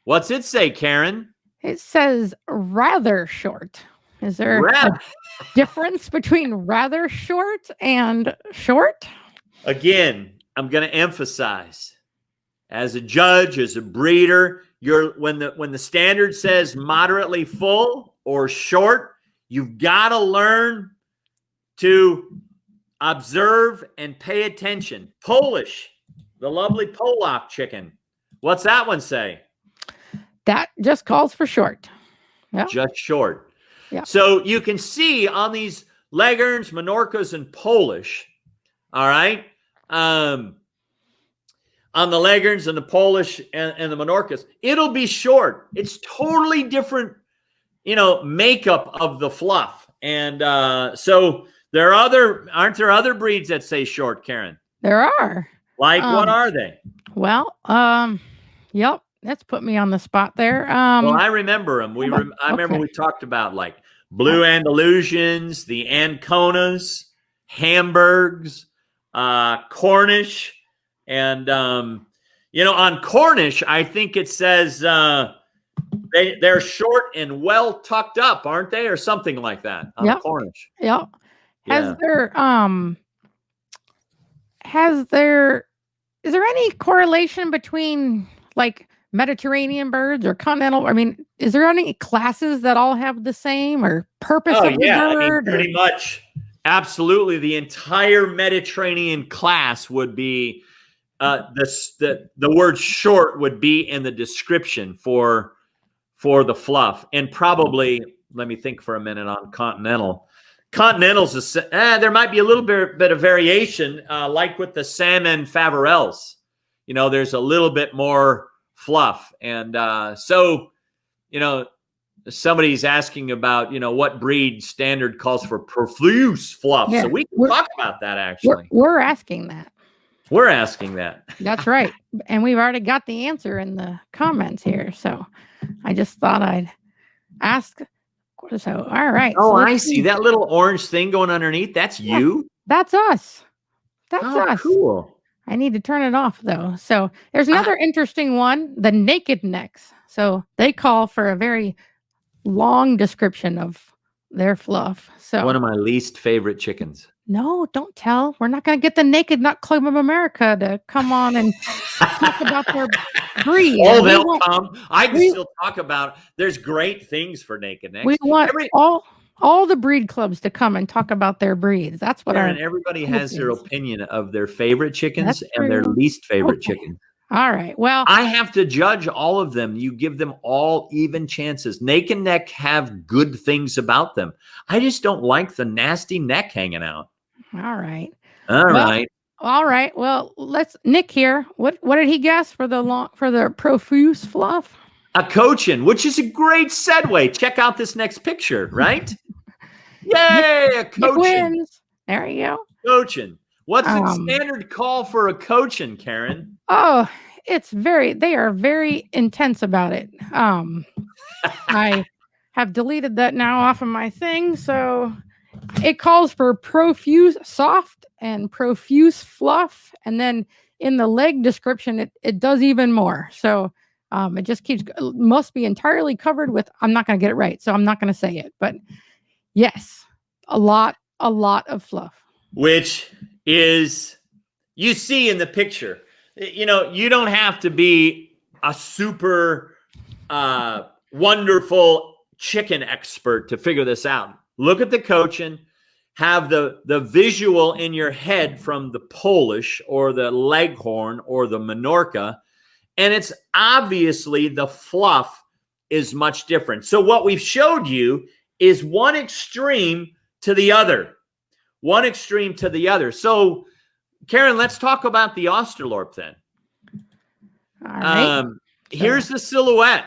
What's it say, Karen? It says rather short. Is there a difference between rather short and short? Again, I'm going to emphasize, as a judge, as a breeder, when the standard says moderately full or short, you've got to learn to observe and pay attention. Polish, the lovely Pollock chicken. What's that one say? That just calls for short. Yeah. Just short. Yeah. So you can see on these Leghorns, Minorcas, and Polish, all right, on the Leghorns and the Polish and the Minorcas, it'll be short. It's totally different, makeup of the fluff. And so aren't there other breeds that say short, Karen? There are. Like, what are they? Well, yep. That's put me on the spot there. Well, I remember them. I remember we talked about like Blue Andalusians, the Anconas, Hamburgs, Cornish, and on Cornish, I think it says they're short and well tucked up, aren't they, or something like that on Cornish? Yeah. Is there any correlation between like Mediterranean birds or continental? I mean, is there any classes that all have the same or purpose of the bird? Pretty much. Absolutely. The entire Mediterranean class would be the word short would be in the description for the fluff. And probably, let me think for a minute on continental. Continentals, there might be a little bit of variation, like with the salmon favorels. There's a little bit more fluff. And somebody's asking about, what breed standard calls for profuse fluff. Yeah, so we can talk about that, actually. We're asking that. We're asking that. That's right. And we've already got the answer in the comments here. So I just thought I'd ask. So, all right. Oh, so I see that little orange thing going underneath. That's you? That's us. That's us. Cool. I need to turn it off, though. So there's another interesting one, the naked necks. So they call for a very long description of their fluff. So one of my least favorite chickens. No, don't tell. We're not going to get the Naked Nut Club of America to come on and talk about their breed. Oh, they'll come. I can still talk about. There's great things for naked necks. We want all the breed clubs to come and talk about their breeds. That's what everybody has their opinion of their favorite chickens and their least favorite chickens. All right. Well, I have to judge all of them. You give them all even chances. Naked neck have good things about them. I just don't like the nasty neck hanging out. All right. All right. All right. Well, let's Nick here. What did he guess for the profuse fluff? A Cochin, which is a great segue. Check out this next picture, right? Yay, a Cochin. Wins. There you go. Cochin. What's the standard call for a Cochin, Karen? Oh, they are very intense about it. I have deleted that now off of my thing. So it calls for profuse soft and profuse fluff. And then in the leg description, it does even more. So it just must be entirely covered with, I'm not going to get it right, so I'm not going to say it. But yes, a lot of fluff. Which is, you see in the picture, you don't have to be a super wonderful chicken expert to figure this out. Look at the Cochin, have the visual in your head from the Polish or the Leghorn or the Minorca, and it's obviously the fluff is much different. So what we've showed you is one extreme to the other. One extreme to the other. So, Karen, let's talk about the Australorp then. All right. Here's the silhouette.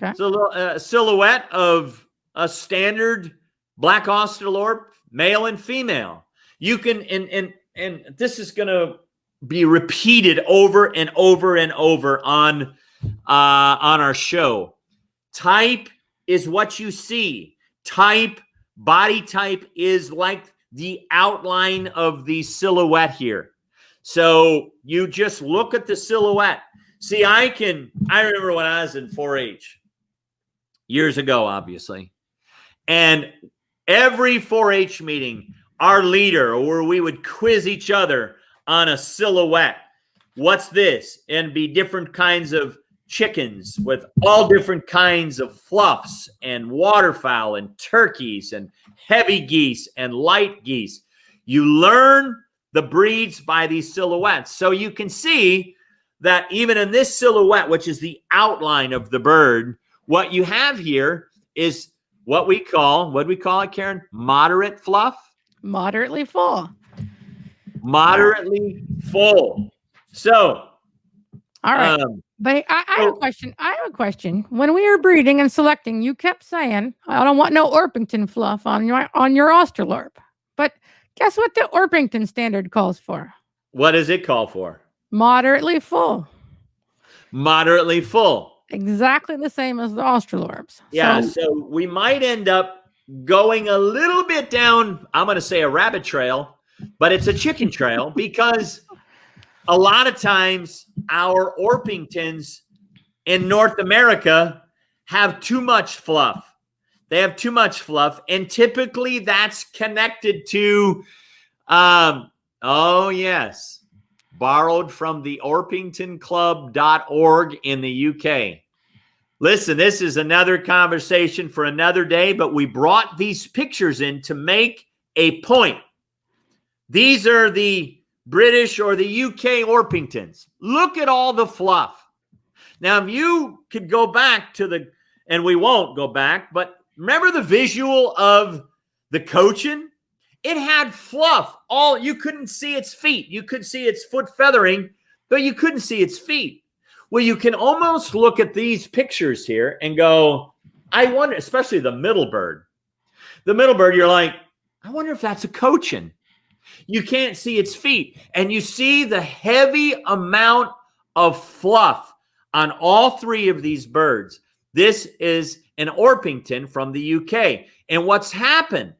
Okay. So a silhouette of a standard Black Australorp, male and female. You can, and this is going to be repeated over and over and over on our show. Type is what you see. Body type is like the outline of the silhouette here. So you just look at the silhouette. See, I remember when I was in 4-H years ago, obviously. And every 4-H meeting, our leader, or we would quiz each other on a silhouette. What's this? And be different kinds of chickens with all different kinds of fluffs and waterfowl and turkeys and heavy geese and light geese. You learn the breeds by these silhouettes. So you can see that even in this silhouette, which is the outline of the bird, what you have here is what we call it, Karen? Moderate fluff? Moderately full. Moderately full. So, all right. But I have a question. I have a question. When we were breeding and selecting, you kept saying, I don't want no Orpington fluff on your Australorp. But guess what the Orpington standard calls for? What does it call for? Moderately full. Moderately full. Exactly the same as the Australorps. Yeah, so we might end up going a little bit down, I'm going to say a rabbit trail, but it's a chicken trail because a lot of times our Orpingtons in North America have too much fluff. They have too much fluff, and typically that's connected to, oh yes, borrowed from the orpingtonclub.org in the UK. Listen, this is another conversation for another day, but we brought these pictures in to make a point. These are the British or the UK Orpingtons. Look at all the fluff. Now, if you could go back to and we won't go back, but remember the visual of the Cochin? It had fluff. You couldn't see its feet. You could see its foot feathering, but you couldn't see its feet. Well, you can almost look at these pictures here and go, I wonder, especially the middle bird. The middle bird, you're like, I wonder if that's a Cochin. You can't see its feet. And you see the heavy amount of fluff on all three of these birds. This is an Orpington from the UK. And what's happened?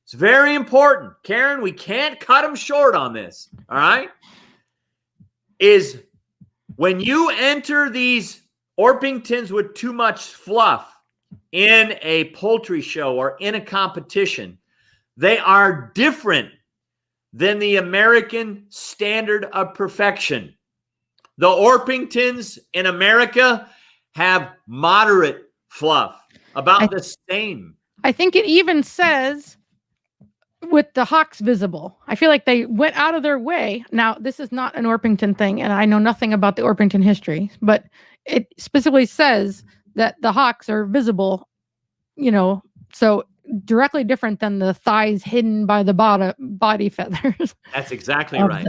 It's very important. Karen, we can't cut them short on this. All right? Is when you enter these Orpingtons with too much fluff in a poultry show or in a competition, they are different than the American standard of perfection. The Orpingtons in America have moderate fluff, about the same. I think it even says with the hocks visible. I feel like they went out of their way. Now, this is not an Orpington thing, and I know nothing about the Orpington history, but it specifically says that the hocks are visible, so directly different than the thighs hidden by the body feathers. That's exactly right.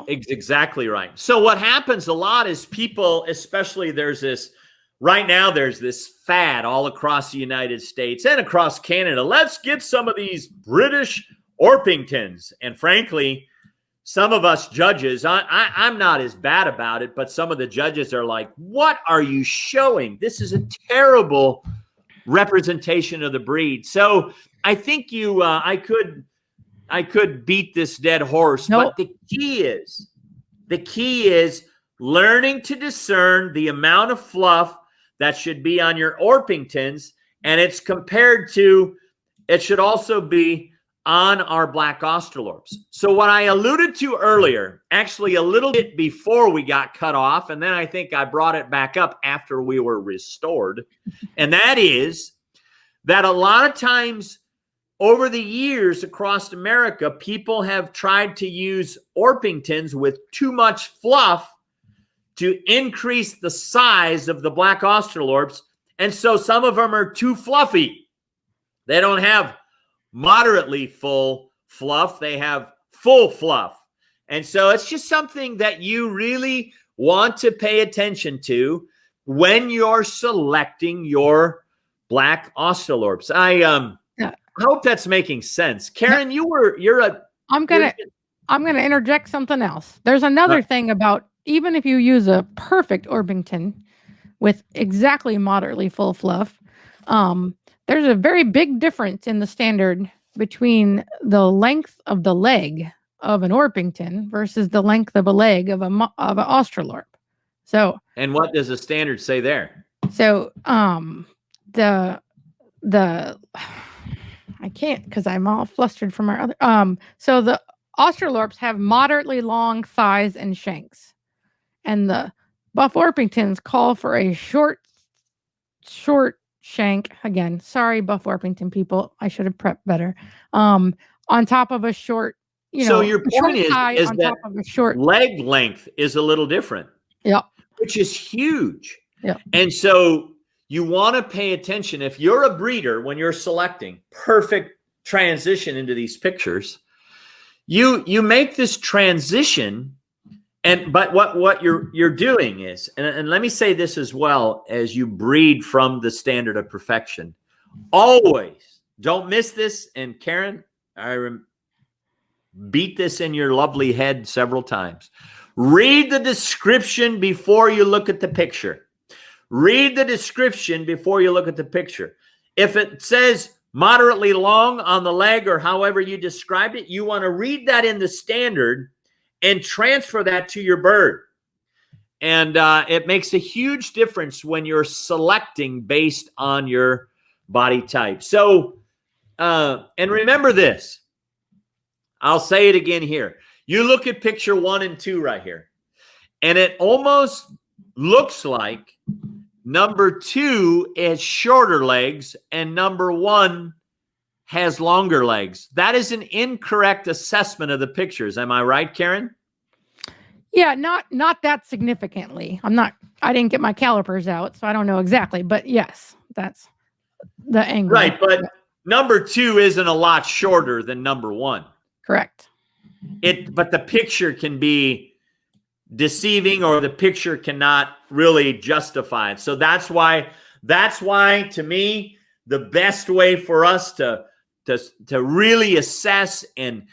It's exactly right. So what happens a lot is people, especially right now there's this fad all across the United States and across Canada. Let's get some of these British Orpingtons. And frankly, some of us judges, I'm not as bad about it, but some of the judges are like, what are you showing? This is a terrible representation of the breed. So I think I could beat this dead horse, but the key is learning to discern the amount of fluff that should be on your Orpingtons, and it should also be on our Black Australorps. So what I alluded to earlier, actually a little bit before we got cut off, and then I think I brought it back up after we were restored, and that is that a lot of times over the years across America, people have tried to use Orpingtons with too much fluff to increase the size of the Black Australorps, and so some of them are too fluffy. They don't have moderately full fluff. They have full fluff. And so it's just something that you really want to pay attention to when you're selecting your Black Australorps. I hope that's making sense. Karen, I'm gonna interject something else. There's another thing about, even if you use a perfect Orpington with exactly moderately full fluff, there's a very big difference in the standard between the length of the leg of an Orpington versus the length of a leg of an Australorp. So, and what does the standard say there? So, the I can't because I'm all flustered from our other. So the Australorps have moderately long thighs and shanks, and the Buff Orpingtons call for a short shank. Again, sorry, Buff Orpington people. I should have prepped better. On top of a short, So your a short point thigh is on that top of a short. leg length is a little different. Yep. Which is huge. Yep. And so you want to pay attention. If you're a breeder, when you're selecting, perfect transition into these pictures, you make this transition. But what you're doing is, and let me say this as well, as you breed from the standard of perfection, always don't miss this. And Karen, I beat this in your lovely head several times. Read the description before you look at the picture. Read the description before you look at the picture. If it says moderately long on the leg or however you described it, you want to read that in the standard and transfer that to your bird. And it makes a huge difference when you're selecting based on your body type. So, and remember this, I'll say it again here. You look at picture 1 and 2 right here, and it almost looks like number 2 has shorter legs and number 1 has longer legs. That is an incorrect assessment of the pictures. Am I right, Karen? Yeah, not that significantly. I didn't get my calipers out, so I don't know exactly. But yes, that's the angle. Right, but number 2 isn't a lot shorter than number 1. Correct. But the picture can be deceiving, or the picture cannot really justify it. So that's why to me, the best way for us to really assess and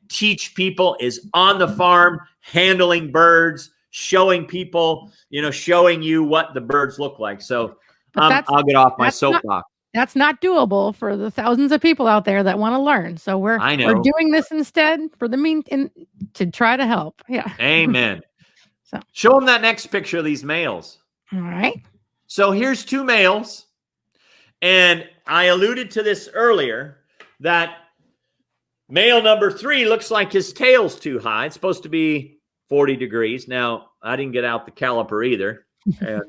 teach people is on the farm, handling birds, showing people, showing you what the birds look like. So I'll get off my soapbox. That's not doable for the thousands of people out there that want to learn. So we're doing this instead for the to try to help. Yeah. Amen. So show them that next picture of these males. All right. So here's 2 males. And I alluded to this earlier, that male number 3 looks like his tail's too high. It's supposed to be 40 degrees. Now, I didn't get out the caliper either. And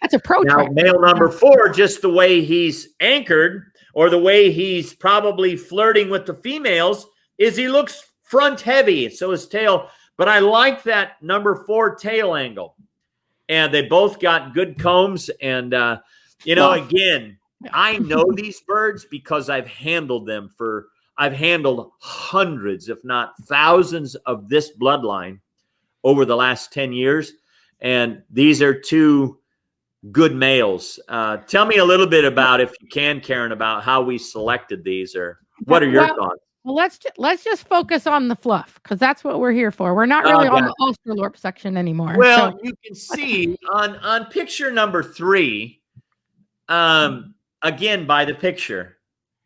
that's a pro now trick. Male number 4, just the way he's anchored or the way he's probably flirting with the females, is he looks front heavy. So his tail, but I like that number 4 tail angle. And they both got good combs. And, again, I know these birds because I've handled them I've handled hundreds, if not thousands, of this bloodline over the last 10 years. And these are 2 good males. Tell me a little bit about, if you can, Karen, about how we selected these, or what are your thoughts? Well, let's just focus on the fluff, because that's what we're here for. We're not really on the Australorp section anymore. Well, you can see on picture number 3, again, by the picture,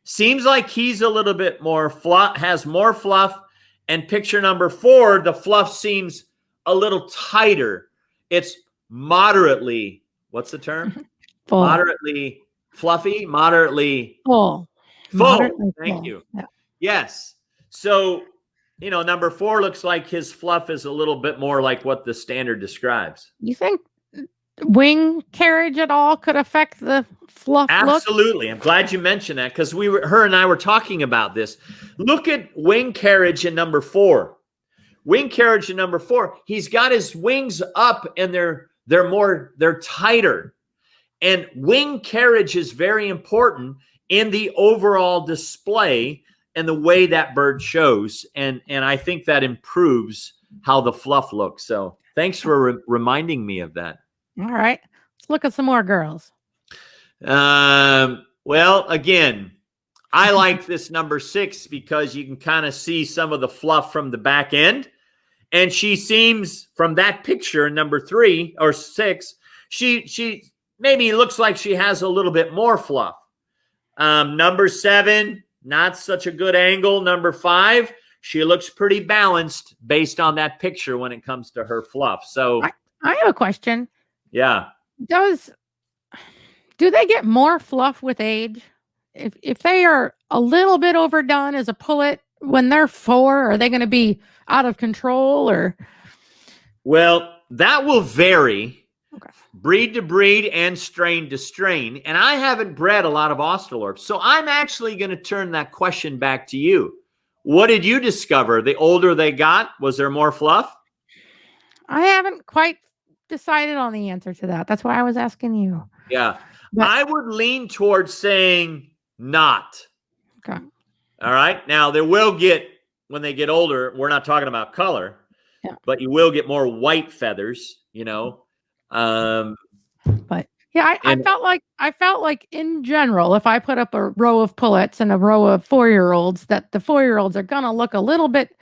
seems like he's a little bit more fluff, has more fluff. And picture number 4, the fluff seems a little tighter. It's moderately, what's the term? Full. Moderately fluffy, moderately full. Moderately Thank you. Yeah. Yes. So, number 4 looks like his fluff is a little bit more like what the standard describes. You think wing carriage at all could affect the fluff look? Absolutely. I'm glad you mentioned that, because her and I were talking about this. Look at wing carriage in number 4. Wing carriage in number 4. He's got his wings up, and they're tighter. And wing carriage is very important in the overall display and the way that bird shows. And I think that improves how the fluff looks. So thanks for reminding me of that. All right. Let's look at some more girls. Well, again, I like this number 6 because you can kind of see some of the fluff from the back end. And she seems, from that picture, number 3 or 6, she maybe looks like she has a little bit more fluff. Number 7, not such a good angle. Number 5, she looks pretty balanced based on that picture when it comes to her fluff. So I have a question. Yeah. Do they get more fluff with age? If they are a little bit overdone as a pullet when they're 4? Are they going to be out of control or? Well, that will vary. Okay. Breed to breed and strain to strain. And I haven't bred a lot of Australorps. So I'm actually going to turn that question back to you. What did you discover? The older they got, was there more fluff? I haven't quite decided on the answer to that. That's why I was asking you. Yeah. But, I would lean towards saying not. okay. All right. Now, there will get, when they get older, we're not talking about color, but you will get more white feathers, you know. But yeah, I felt like in general, if I put up a row of pullets and a row of 4-year-olds, that the 4-year-olds are gonna look a little bit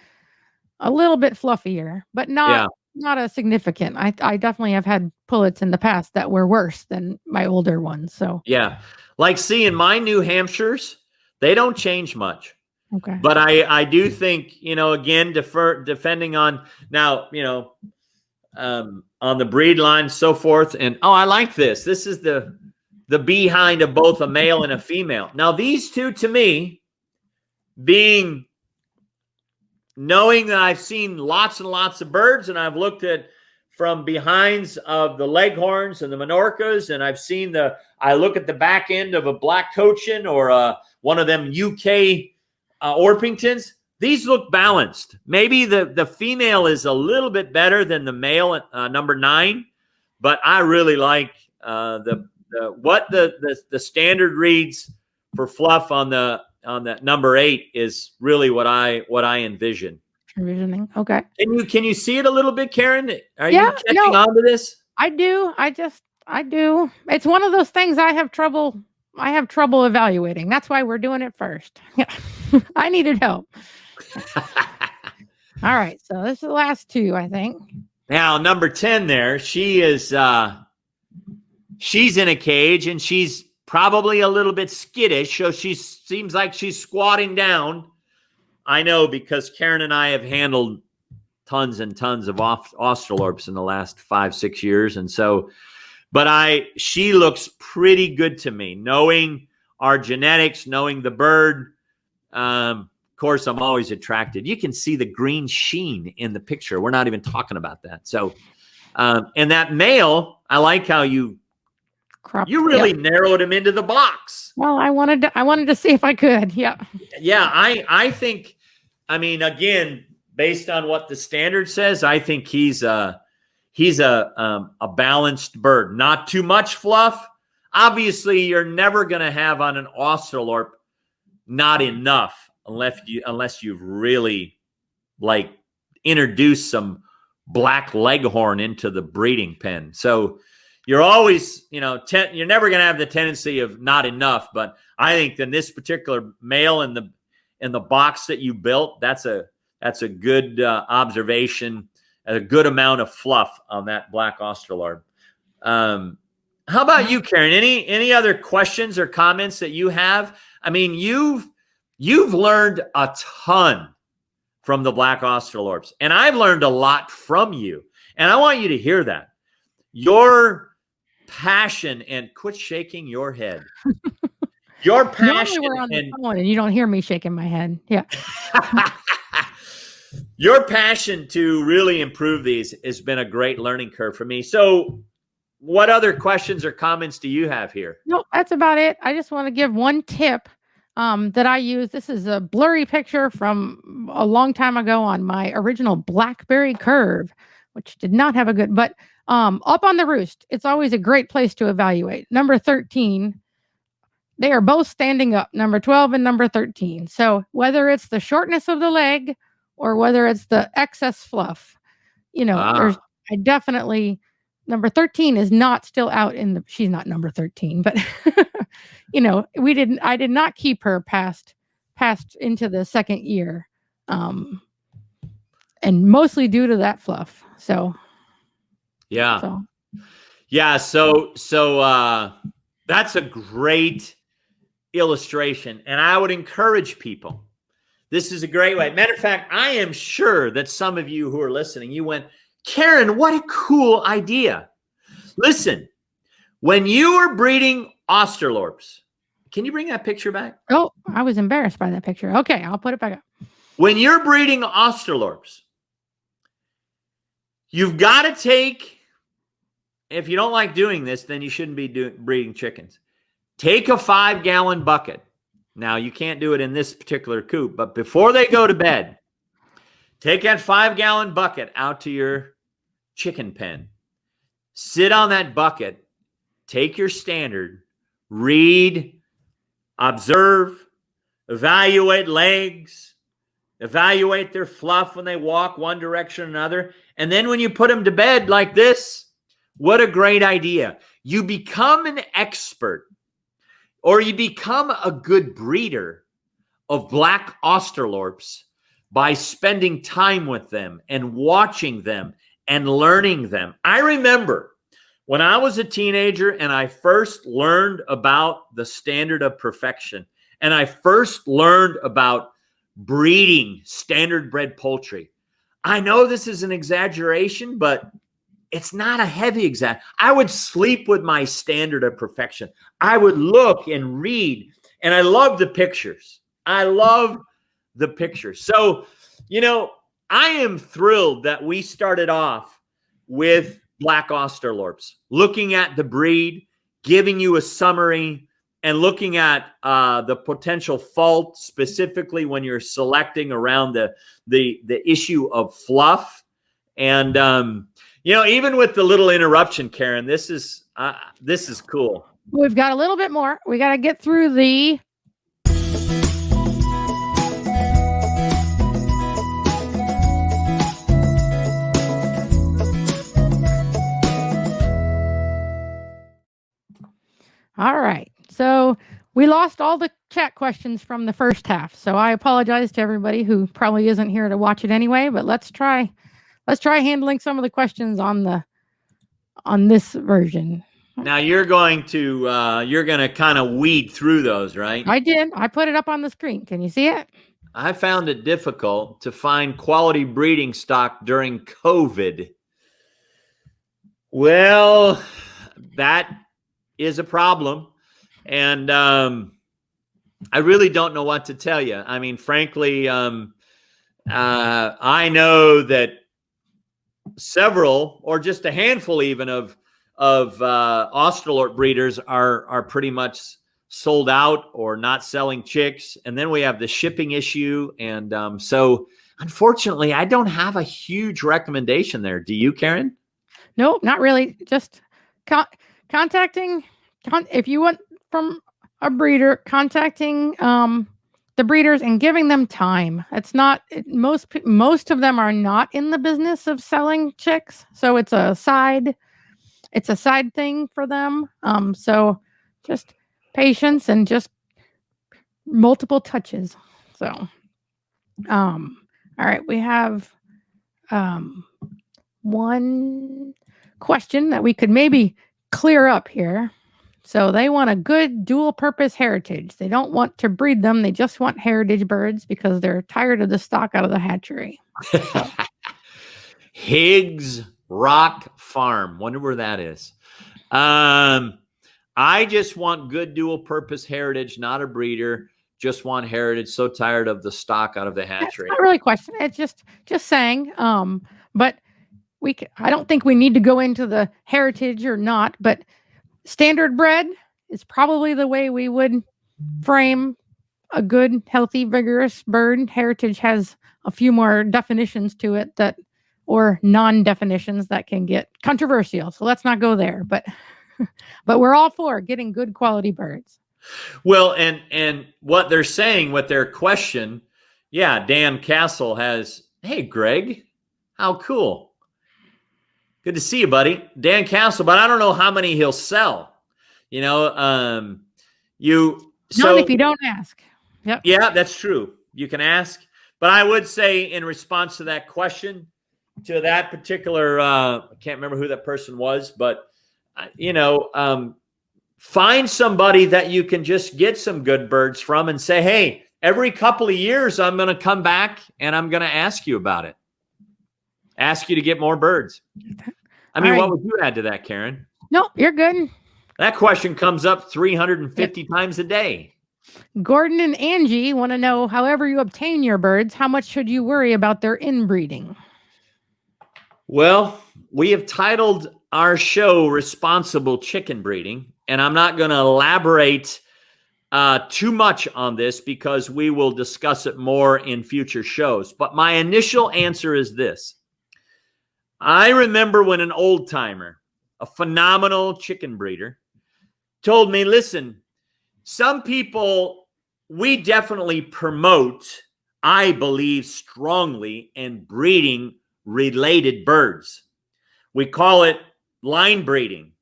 fluffier, but not a significant. I definitely have had pullets in the past that were worse than my older ones. So yeah, like seeing my New Hampshires, they don't change much. Okay. But I do think, you know, again, defending on now, you know, on the breed line, so forth. And I like this. This is the behind of both a male and a female. Now, these two, to me, knowing that I've seen lots and lots of birds, and I've looked at from behinds of the Leghorns and the Minorcas, and I look at the back end of a black Cochin or one of them UK Orpingtons. These look balanced. Maybe the female is a little bit better than the male at number 9, but I really like the standard reads for fluff on that number 8 is really what I envision. Envisioning. Okay. Can you see it a little bit, Karen? Are you catching on to this? I do. I do. It's one of those things I have trouble evaluating. That's why we're doing it first. Yeah. I needed help. All right. So this is the last 2, I think. Now, number 10 there, she is she's in a cage and she's probably a little bit skittish. So she seems like she's squatting down. I know, because Karen and I have handled tons and tons of Australorps in the last 5-6 years. And so, she looks pretty good to me, knowing our genetics, knowing the bird. Of course, I'm always attracted. You can see the green sheen in the picture. We're not even talking about that. So, and that male, I like how you really narrowed him into the box. Well, I wanted to see if I could. Yeah. Yeah. I think, I mean, again, based on what the standard says, I think he's a balanced bird. Not too much fluff. Obviously, you're never going to have on an Australorp not enough unless you've really like introduced some black Leghorn into the breeding pen. So you're always, you're never going to have the tendency of not enough. But I think in this particular male in the box that you built, that's a good observation. A good amount of fluff on that Black Australorp. How about you, Karen? Any other questions or comments that you have? I mean, you've learned a ton from the Black Australorps, and I've learned a lot from you. And I want you to hear that. Your passion, and quit shaking your head. Your passion. We're on the phone and you don't hear me shaking my head. Yeah. Your passion to really improve these has been a great learning curve for me. So what other questions or comments do you have here? No, that's about it. I just want to give one tip that I use. This is a blurry picture from a long time ago on my original Blackberry Curve, which did not have a good, but up on the roost, it's always a great place to evaluate. Number 13, they are both standing up, number 12 and number 13. So whether it's the shortness of the leg or whether it's the excess fluff, I definitely, number 13 is not still out she's not number 13, but I did not keep her past into the second year. And mostly due to that fluff. So, yeah. So that's a great illustration. And I would encourage people. This is a great way. Matter of fact, I am sure that some of you who are listening, you went, Karen, what a cool idea. Listen, when you are breeding Australorps, Can you bring that picture back? Oh, I was embarrassed by that picture. Okay, I'll put it back up. When you're breeding Australorps, you've got to take, if you don't like doing this, then you shouldn't be breeding chickens. Take a 5-gallon bucket. Now, you can't do it in this particular coop, but before they go to bed, take that 5-gallon bucket out to your chicken pen. Sit on that bucket. Take your standard. Read, observe, evaluate legs, evaluate their fluff when they walk one direction or another. And then when you put them to bed like this, what a great idea. You become an expert, or you become a good breeder of Black Australorps by spending time with them and watching them and learning them. I remember when I was a teenager and I first learned about the standard of perfection, and I first learned about breeding standard bred poultry. I know this is an exaggeration, but it's not a heavy exam. I would sleep with my standard of perfection. I would look and read, and I love the pictures. I love the pictures. So, you know, I am thrilled that we started off with Black Australorps, looking at the breed, giving you a summary, and looking at the potential fault, specifically when you're selecting around the issue of fluff. And you know, even with the little interruption, Karen, this is cool. We've got a little bit more. We got to get through the. All right. So we lost all the chat questions from the first half. So I apologize to everybody who probably isn't here to watch it anyway, but let's try handling some of the questions on this version. Now you're going to kind of weed through those, right? I did. I put it up on the screen. Can you see it? I found it difficult to find quality breeding stock during COVID. Well, that is a problem. And I really don't know what to tell you. I mean, frankly, I know that several, or just a handful even, of Australorp breeders are pretty much sold out or not selling chicks. And then we have the shipping issue. And so unfortunately, I don't have a huge recommendation there. Do you, Karen? No, not really. Just contacting, if you want from a breeder, contacting the breeders and giving them time. It's not, most of them are not in the business of selling chicks. So it's a side thing for them. So just patience and just multiple touches. So, all right, we have one question that we could maybe clear up here. So they want a good dual purpose heritage. They don't want to breed them. They just want heritage birds because they're tired of the stock out of the hatchery. So. Higgs Rock Farm. Wonder where that is. I just want good dual purpose heritage, not a breeder. Just want heritage. So tired of the stock out of the hatchery. It's not really a question. It's just saying. But I don't think we need to go into the heritage or not. But standard bred is probably the way we would frame a good, healthy, vigorous bird. Heritage has a few more definitions to it or non-definitions that can get controversial. So let's not go there. But we're all for getting good quality birds. Well, and what they're saying with their question, yeah, Dan Castle has, hey, Greg, how cool. Good to see you, buddy. Dan Castle, but I don't know how many he'll sell. You know, Not if you don't ask. Yep. Yeah, that's true. You can ask. But I would say in response to that question, to that particular, I can't remember who that person was, but, find somebody that you can just get some good birds from and say, hey, every couple of years, I'm going to come back and I'm going to ask you about it. Ask you to get more birds. I mean, right. What would you add to that, Karen? No, you're good. That question comes up 350 times a day. Gordon and Angie want to know, however you obtain your birds, how much should you worry about their inbreeding? Well, we have titled our show Responsible Chicken Breeding, and I'm not going to elaborate too much on this because we will discuss it more in future shows. But my initial answer is this. I remember when an old timer, a phenomenal chicken breeder, told me, listen, some people, we definitely promote, I believe strongly, in breeding related birds. We call it line breeding.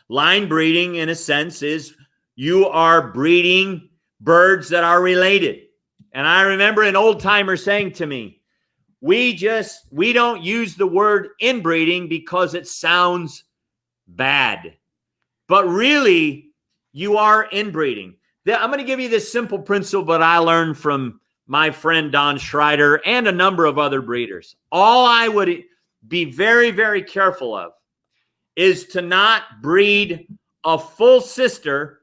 Line breeding, in a sense, is you are breeding birds that are related. And I remember an old timer saying to me, we don't use the word inbreeding because it sounds bad. But really, you are inbreeding. I'm going to give you this simple principle that I learned from my friend Don Schreider and a number of other breeders. All I would be very, very careful of is to not breed a full sister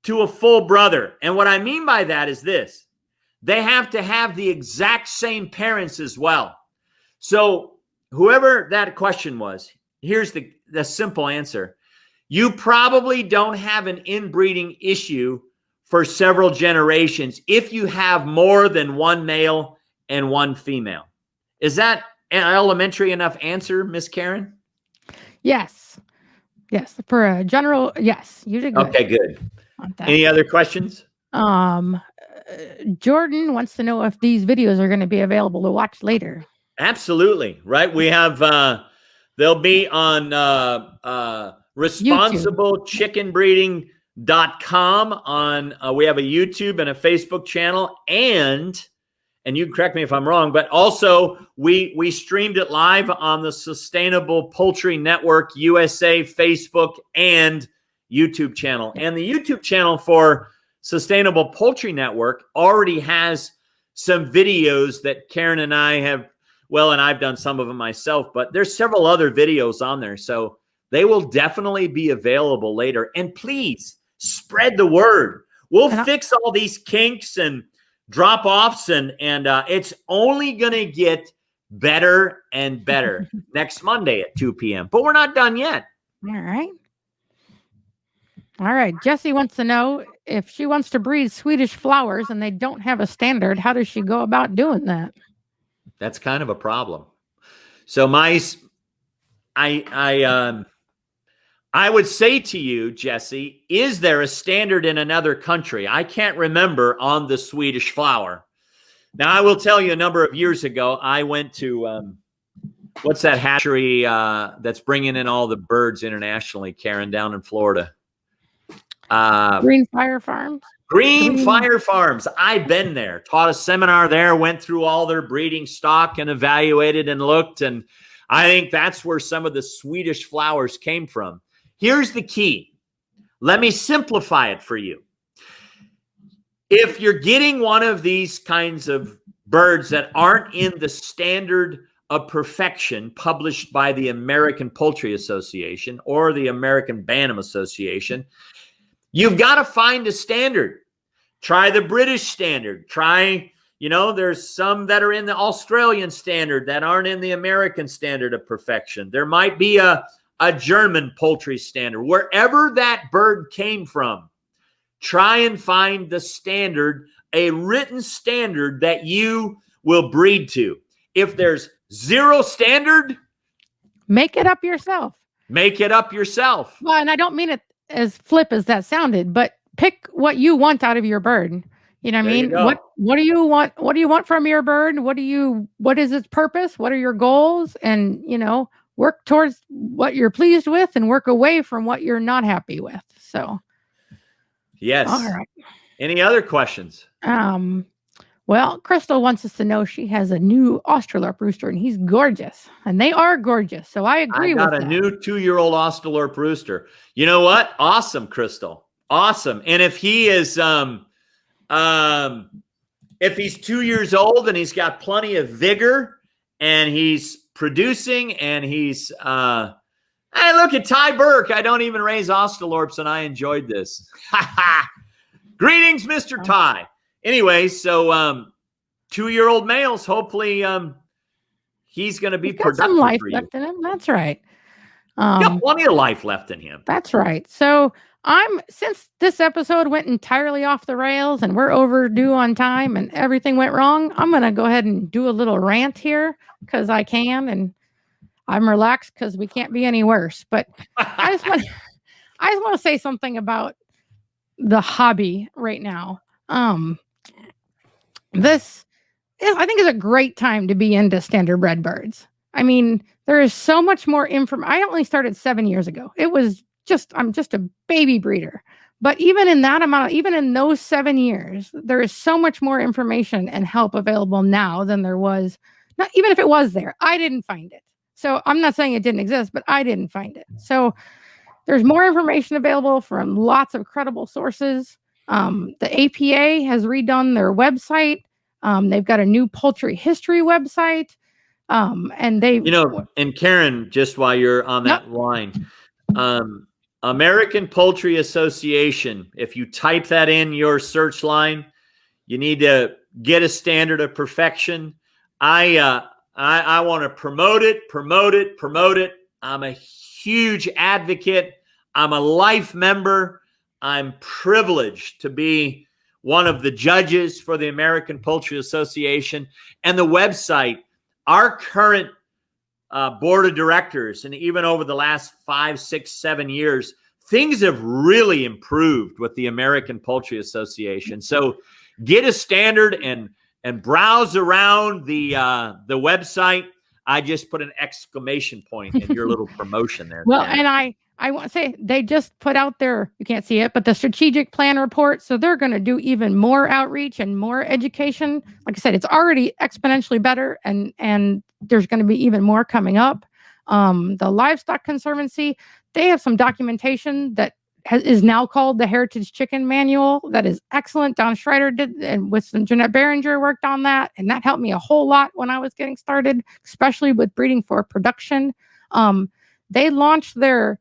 to a full brother. And what I mean by that is this. They have to have the exact same parents as well. So whoever that question was, here's the simple answer. You probably don't have an inbreeding issue for several generations if you have more than one male and one female. Is that an elementary enough answer, Miss Karen? Yes. Yes. For a general, yes. You did good. Okay, good. Any other questions? Jordan wants to know if these videos are going to be available to watch later. Absolutely. Right. We have, they'll be on responsibleChickenBreeding.com on, we have a YouTube and a Facebook channel, and you can correct me if I'm wrong, but also we streamed it live on the Sustainable Poultry Network USA Facebook and YouTube channel. And the YouTube channel for Sustainable Poultry Network already has some videos that Karen and I have, well, and I've done some of them myself, but there's several other videos on there. So they will definitely be available later. And please spread the word. We'll fix all these kinks and drop-offs, and it's only going to get better and better next Monday at 2 p.m. But we're not done yet. All right. Jessie wants to know if she wants to breed Swedish flowers and they don't have a standard, how does she go about doing that? That's kind of a problem. So I would say to you, Jessie, is there a standard in another country? I can't remember on the Swedish flower. Now, I will tell you, a number of years ago, I went to, what's that hatchery that's bringing in all the birds internationally, Karen, down in Florida? Green Fire Farms. Green Fire Farms. I've been there, taught a seminar there, went through all their breeding stock and evaluated and looked. And I think that's where some of the Swedish flowers came from. Here's the key. Let me simplify it for you. If you're getting one of these kinds of birds that aren't in the standard of perfection published by the American Poultry Association or the American Bantam Association, you've got to find a standard. Try the British standard. Try, there's some that are in the Australian standard that aren't in the American standard of perfection. There might be a German poultry standard. Wherever that bird came from, try and find the standard, a written standard that you will breed to. If there's zero standard, make it up yourself. Make it up yourself. Well, and I don't mean it as flip as that sounded, but pick what you want out of your bird. You know what I mean? What do you want? What do you want from your bird? What is its purpose? What are your goals? And, work towards what you're pleased with and work away from what you're not happy with. So. Yes. All right. Any other questions? Well, Crystal wants us to know she has a new Australorp rooster and he's gorgeous, and they are gorgeous. So I agree with that. I got a new 2-year-old Australorp rooster. You know what? Awesome, Crystal. Awesome. And if he is, if he's 2 years old and he's got plenty of vigor and he's producing and he's Hey, look at Ty Burke. I don't even raise Australorps, and I enjoyed this. Greetings, Mr. Ty. Anyway, so 2-year-old males. Hopefully, he's going to be productive. Some life for left you. in him. That's right. Got plenty of life left in him. That's right. So since this episode went entirely off the rails and we're overdue on time and everything went wrong, I'm going to go ahead and do a little rant here because I can, and I'm relaxed because we can't be any worse. But I just want to say something about the hobby right now. This I think is a great time to be into standard bred birds. I mean, there is so much more information. I only started 7 years ago. I'm just a baby breeder. But even in that amount, even in those 7 years, there is so much more information and help available now than there was. Not even if it was there, I didn't find it. So I'm not saying it didn't exist, but I didn't find it. So there's more information available from lots of credible sources. The APA has redone their website. They've got a new poultry history website. And they, and Karen, just while you're on that line, American Poultry Association, if you type that in your search line, you need to get a standard of perfection. I want to promote it. I'm a huge advocate. I'm a life member. I'm privileged to be one of the judges for the American Poultry Association. And the website, our current board of directors, and even over the last 5, 6, 7 years, things have really improved with the American Poultry Association. So get a standard and browse around the website. I just put an exclamation point in your little promotion there. Well, Karen. And I want to say they just put out their, you can't see it, but the strategic plan report. So they're going to do even more outreach and more education. Like I said, it's already exponentially better, and there's going to be even more coming up. The Livestock Conservancy, they have some documentation that is now called the Heritage Chicken Manual. That is excellent. Don Schreider did, and with some Jeanette Behringer worked on that. And that helped me a whole lot when I was getting started, especially with breeding for production. They launched their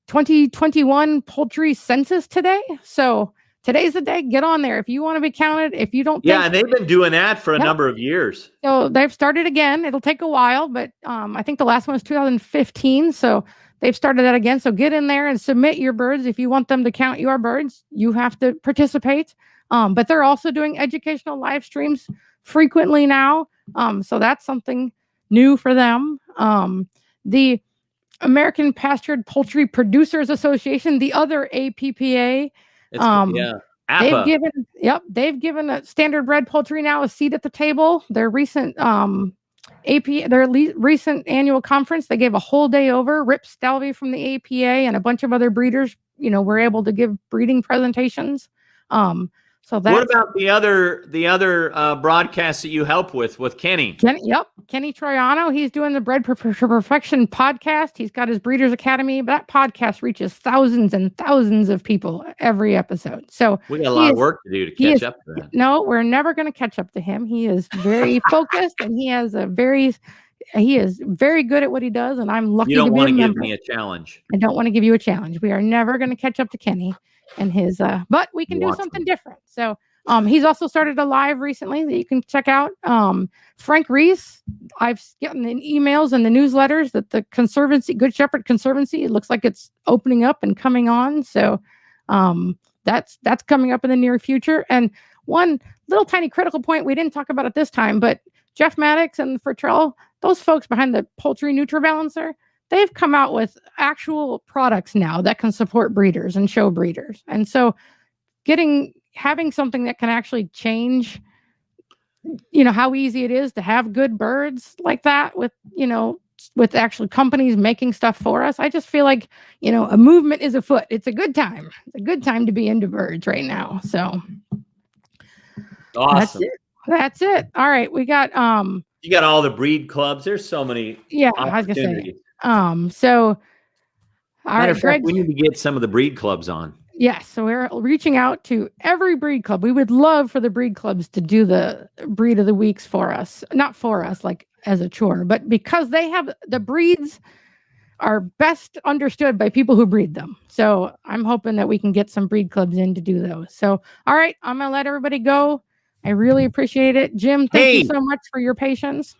2021 poultry census today. So today's the day. Get on there if you want to be counted. If you don't, and they've been doing that for a number of years. So they've started again. It'll take a while, but I think the last one was 2015. So they've started that again. So get in there and submit your birds. If you want them to count your birds, you have to participate. But they're also doing educational live streams frequently now. So that's something new for them. The American Pastured Poultry Producers Association, the other APPA. They've given a standard bred poultry now a seat at the table. Their recent recent annual conference, they gave a whole day over. Rip Stalvey from the APA and a bunch of other breeders, were able to give breeding presentations. So that's, what about the other broadcasts that you help with Kenny? Kenny Troiano. He's doing the Bred for Perfection podcast. He's got his Breeders Academy. That podcast reaches thousands and thousands of people every episode. So we got a lot of work to do to catch up to that. No, we're never going to catch up to him. He is very focused, and he is very good at what he does. And I'm lucky. You don't want to give me a challenge. I don't want to give you a challenge. We are never going to catch up to Kenny and his, but we can do something different. So he's also started a live recently that you can check out. Frank Reese, I've gotten in emails and the newsletters that the Conservancy, Good Shepherd Conservancy, it looks like it's opening up and coming on. So that's coming up in the near future. And one little tiny critical point, we didn't talk about it this time, but Jeff Maddox and Fertrell, those folks behind the Poultry NutriBalancer, they've come out with actual products now that can support breeders and show breeders. And so having something that can actually change, how easy it is to have good birds like that with actual companies making stuff for us. I just feel like, a movement is afoot. It's a good time. It's a good time to be into birds right now. So awesome. That's it. All right. We got, you got all the breed clubs. There's so many. Yeah. I was going to say, so all right, Greg, we need to get some of the breed clubs on. Yes, so we're reaching out to every breed club. We would love for the breed clubs to do the breed of the weeks for us. Not for us, like as a chore, but because they have the breeds are best understood by people who breed them. So I'm hoping that we can get some breed clubs in to do those. So, all right, I'm going to let everybody go. I really appreciate it. Jim, thank you so much for your patience.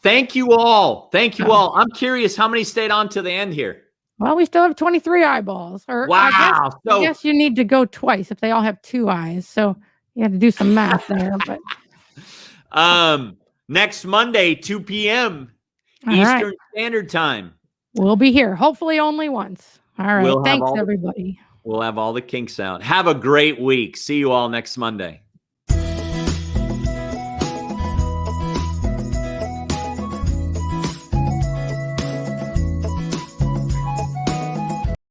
Thank you all. Thank you all. I'm curious how many stayed on to the end here. Well, we still have 23 eyeballs. Or wow. I guess you need to go twice if they all have 2 eyes. So you have to do some math there. But next Monday, 2 p.m. Eastern Standard Time. We'll be here. Hopefully only once. All right. Thanks, everybody. We'll have all the kinks out. Have a great week. See you all next Monday.